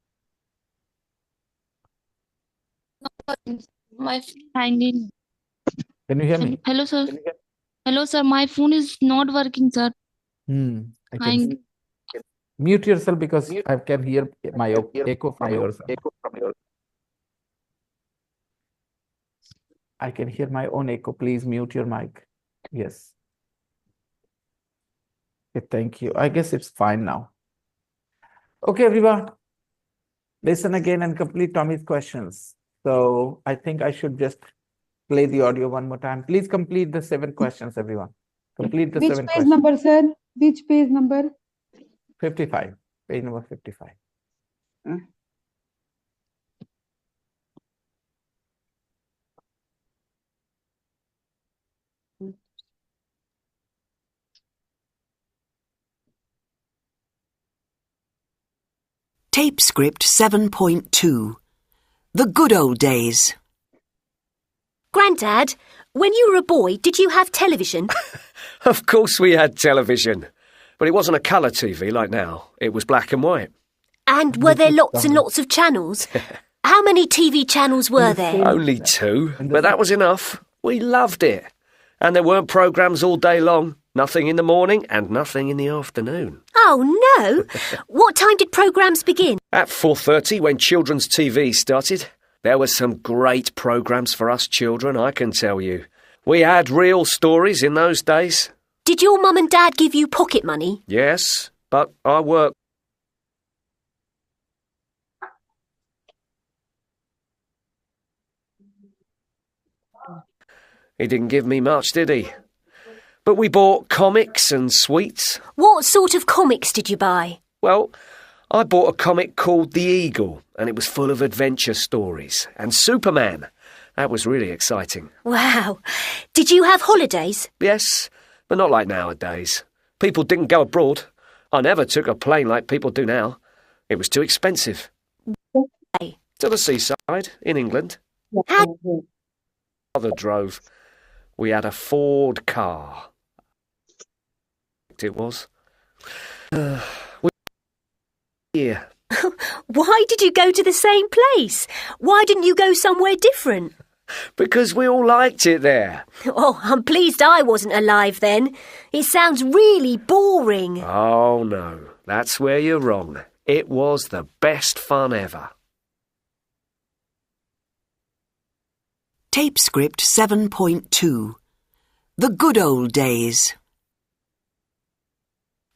My hanging. Can you hear me? Hello, sir. Hello, sir. My phone is not working, sir. I can mute yourself because I can hear my echo from yours. I can hear my own echo. Please mute your mic. Yes. Okay, thank you. I guess it's fine now. Okay, everyone. Listen again and complete Tommy's questions. So I think I should just play the audio one more time. Please complete the 7 questions, everyone. Complete the 7 questions. Which page number, sir? Which page number? 55. Page number 55. Tape script 7.2. The good old days. Grandad, when you were a boy, did you have television? Of course we had television. But it wasn't a colour TV like now. It was black and white. And were there lots and lots of channels? How many TV channels were there? Only 2, but that was enough. We loved it. And there weren't programmes all day long. Nothing in the morning and nothing in the afternoon. Oh, no. What time did programmes begin? At 4:30, when children's TV started, there were some great programmes for us children, I can tell you. We had real stories in those days. Did your mum and dad give you pocket money? Yes, but I worked. He didn't give me much, did he? But we bought comics and sweets. What sort of comics did you buy? Well, I bought a comic called The Eagle, and it was full of adventure stories. And Superman. That was really exciting. Wow. Did you have holidays? Yes, but not like nowadays. People didn't go abroad. I never took a plane like people do now. It was too expensive. Why? To the seaside, in England. How? Father drove. We had a Ford car. It was. Yeah. Why did you go to the same place? Why didn't you go somewhere different? Because we all liked it there. Oh, I'm pleased I wasn't alive then. It sounds really boring. Oh, no. That's where you're wrong. It was the best fun ever. Tape script 7.2. The good old days.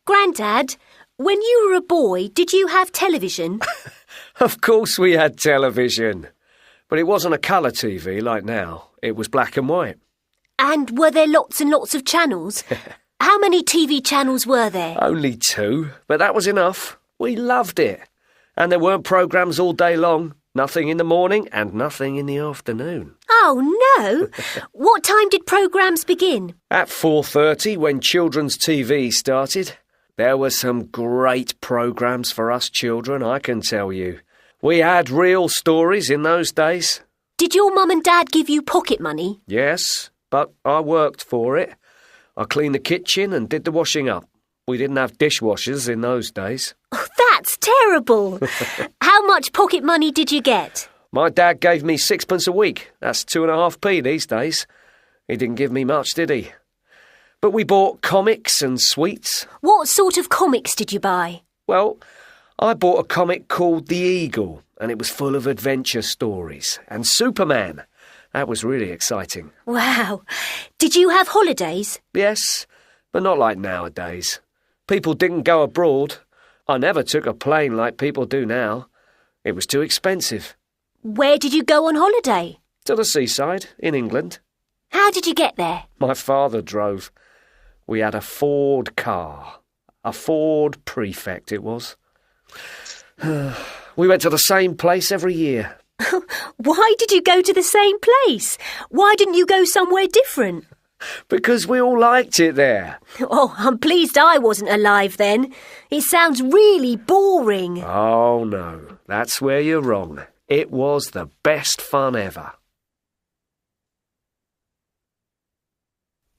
Grandad, when you were a boy, did you have television? Of course we had television. But it wasn't a colour TV like now. It was black and white. And were there lots and lots of channels? How many TV channels were there? Only 2, but that was enough. We loved it. And there weren't programmes all day long. Nothing in the morning and nothing in the afternoon. Oh, no. What time did programmes begin? At 4:30, when children's TV started. There were some great programmes for us children, I can tell you. We had real stories in those days. Did your mum and dad give you pocket money? Yes, but I worked for it. I cleaned the kitchen and did the washing up. We didn't have dishwashers in those days. Oh, that's terrible. How much pocket money did you get? My dad gave me 6pence a week. That's 2.5p these days. He didn't give me much, did he? But we bought comics and sweets. What sort of comics did you buy? Well, I bought a comic called The Eagle, and it was full of adventure stories. And Superman. That was really exciting. Wow. Did you have holidays? Yes, but not like nowadays. People didn't go abroad. I never took a plane like people do now. It was too expensive. Where did you go on holiday? To the seaside, in England. How did you get there? My father drove. We had a Ford car. A Ford Prefect it was. We went to the same place every year. Why did you go to the same place? Why didn't you go somewhere different? Because we all liked it there. Oh, I'm pleased I wasn't alive then. It sounds really boring. Oh, no. That's where you're wrong. It was the best fun ever.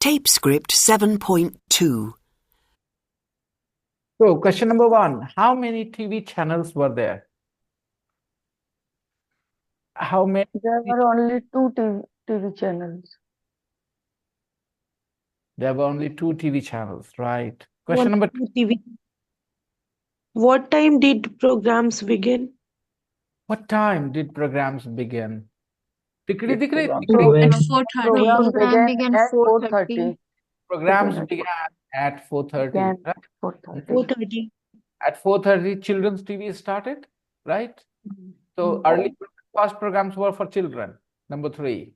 Tape script 7.2. So, question number 1. How many TV channels were there? How many? There were only two TV channels. There were only 2 TV channels, right? Question number 2. What time did programs begin? What time did programs begin? Program began at 4:30. Programs began at 4:30. Right? 4:30. At 4:30, children's TV started, right? So early first programs were for children. Number 3.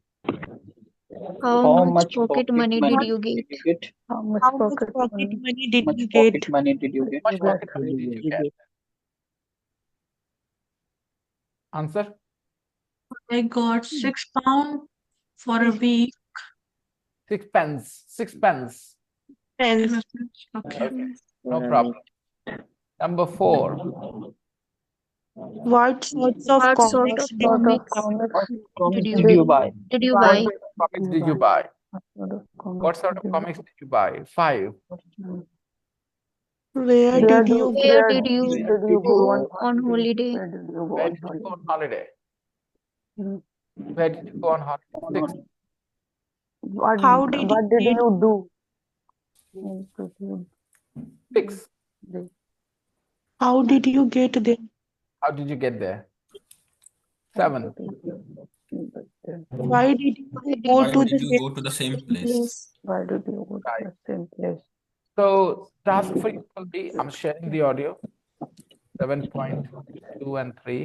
How much pocket money did you get? How much How much pocket pocket money? money did Much you pocket get? money did you get? How much pocket money did you get? Answer? I got £6 for a week. 6 pence. 6 pence. Pence. Okay. Okay, no problem. Number 4. What sorts of What sort comics of did you comics Comics did did you buy? you What buy? sort of comics did you buy? What sort of Did comics did you buy? 5. Where did you Where did you you go on holiday? Where did you go Where on did you go holiday? on holiday? Hmm. Where did you go on holiday? 6. How did What did you you do? What did you 6. do? how did you get there? How did you get there? 7. Why did you go Why to did the you go to the same place? Why did you go to Right. the same place? So task for you will be, I'm sharing the audio, 7.2 and 3.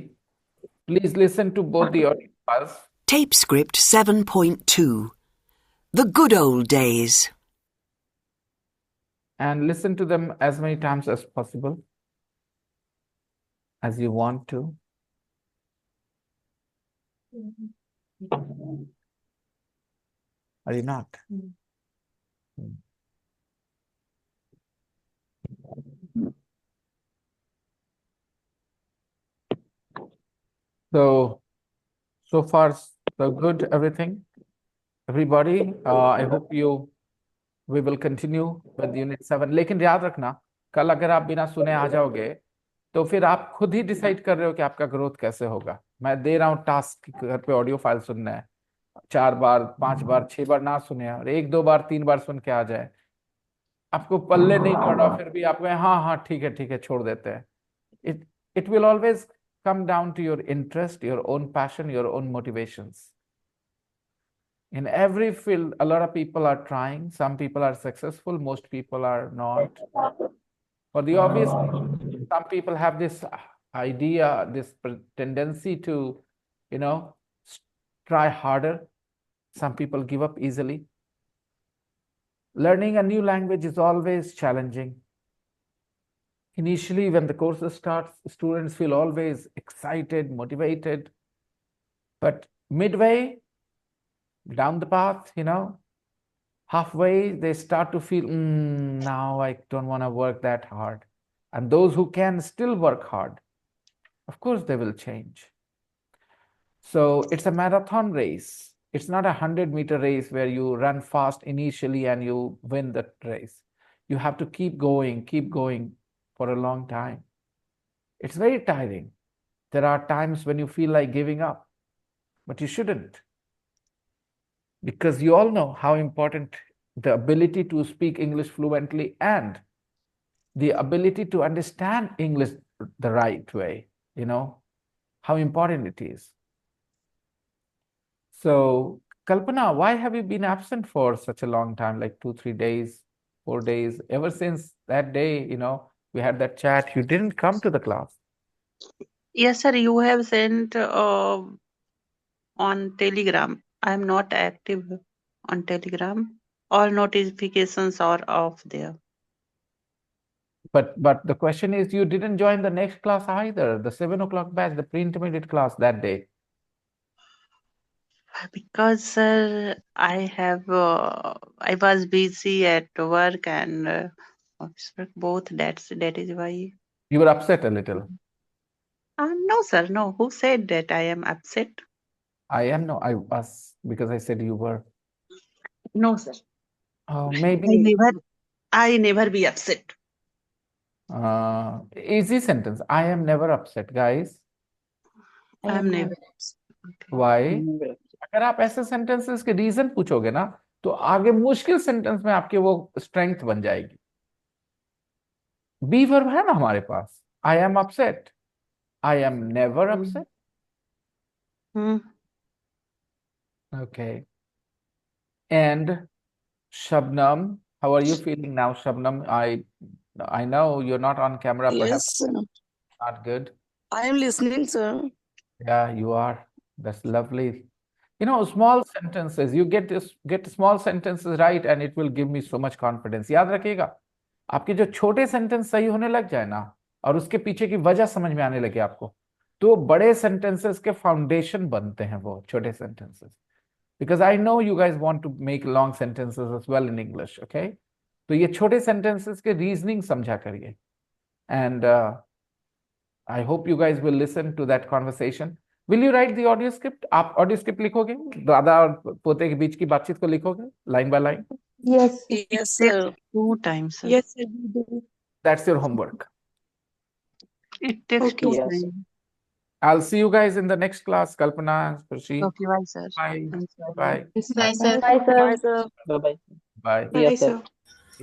Please listen to both the audio files. Tape script 7.2. The good old days. And listen to them as many times as possible, as you want to. Are you not? So far, so good, everything. Everybody, I hope we will continue with Unit 7. लेकिन याद रखना, कल अगर आप बिना सुने आ जाओगे, तो फिर आप खुद ही डिसाइड कर रहे हो कि आपका ग्रोथ कैसे होगा. मैं दे रहा हूँ टास्क, घर पे ऑडियो फाइल सुनना है. 4 बार, 5 बार, 6 बार ना सुने और 1, 2 बार, 3 बार सुन के आ जाए. आपको पल्ले नहीं पड़ा, फिर भी आप हाँ ठीक है छोड़ देते हैं. It will always come down to your interest, your own passion, your own motivations. In every field, a lot of people are trying. Some people are successful. Most people are not. For the obvious, some people have this idea, this tendency to, try harder. Some people give up easily. Learning a new language is always challenging. Initially, when the courses start, students feel always excited, motivated. But midway, down the path, halfway, they start to feel, now I don't want to work that hard. And those who can still work hard, of course, they will change. So it's a marathon race. It's not a 100-meter race where you run fast initially and you win the race. You have to keep going for a long time. It's very tiring. There are times when you feel like giving up, but you shouldn't. Because you all know how important the ability to speak English fluently and the ability to understand English the right way, how important it is. So, Kalpana, why have you been absent for such a long time, like 2-3 days, 4 days. Ever since that day, we had that chat, you didn't come to the class. Yes, sir. You have sent on Telegram. I'm not active on Telegram. All notifications are off there. But the question is, you didn't join the next class either, the 7 o'clock batch, the pre-intermediate class that day. Because, sir, I was busy at work and office work, both. That is why. You were upset a little. No, sir. No. Who said that I am upset? I was, because I said you were. No, sir. Maybe. I never be upset. Easy sentence. I am never upset, guys. I am never upset. Why? अगर आप ऐसे सेंटेंसेस के रीजन पूछोगे ना, तो आगे मुश्किल सेंटेंस में आपके वो स्ट्रेंथ बन जाएगी. बी वर्ब है ना हमारे पास. I am upset. I am never upset. Okay. And Shabnam, how are you feeling now, Shabnam? I know you're not on camera, Yes, perhaps sir. not good. I am listening, sir. Yeah, you are. That's lovely. Small sentences, you get small sentences right and it will give me so much confidence. याद रखिएगा, आपके जो छोटे सेंटेंस सही होने लग जाए ना, और उसके पीछे की वजह समझ में आने लगे आपको, तो बड़े सेंटेंसेस के फाउंडेशन बनते हैं वो छोटे sentences. Because I know you guys want to make long sentences as well in English, okay? तो ये छोटे sentences के reasoning समझा करिए. And I hope you guys will listen to that conversation. Will you write the audio script? आप audio script लिखोगे? दादा और पोते के बीच की बातचीत को लिखोगे? Line by line? Yes. Yes, sir. 2 times, sir. Yes, sir. we do. That's your homework. It takes Okay, 2 yes. times. I'll see you guys in the next class. Kalpana, Sparshi. Okay, bye, sir. Bye. Thanks, sir. Bye. Bye, sir. Bye bye. Bye. Yes, sir.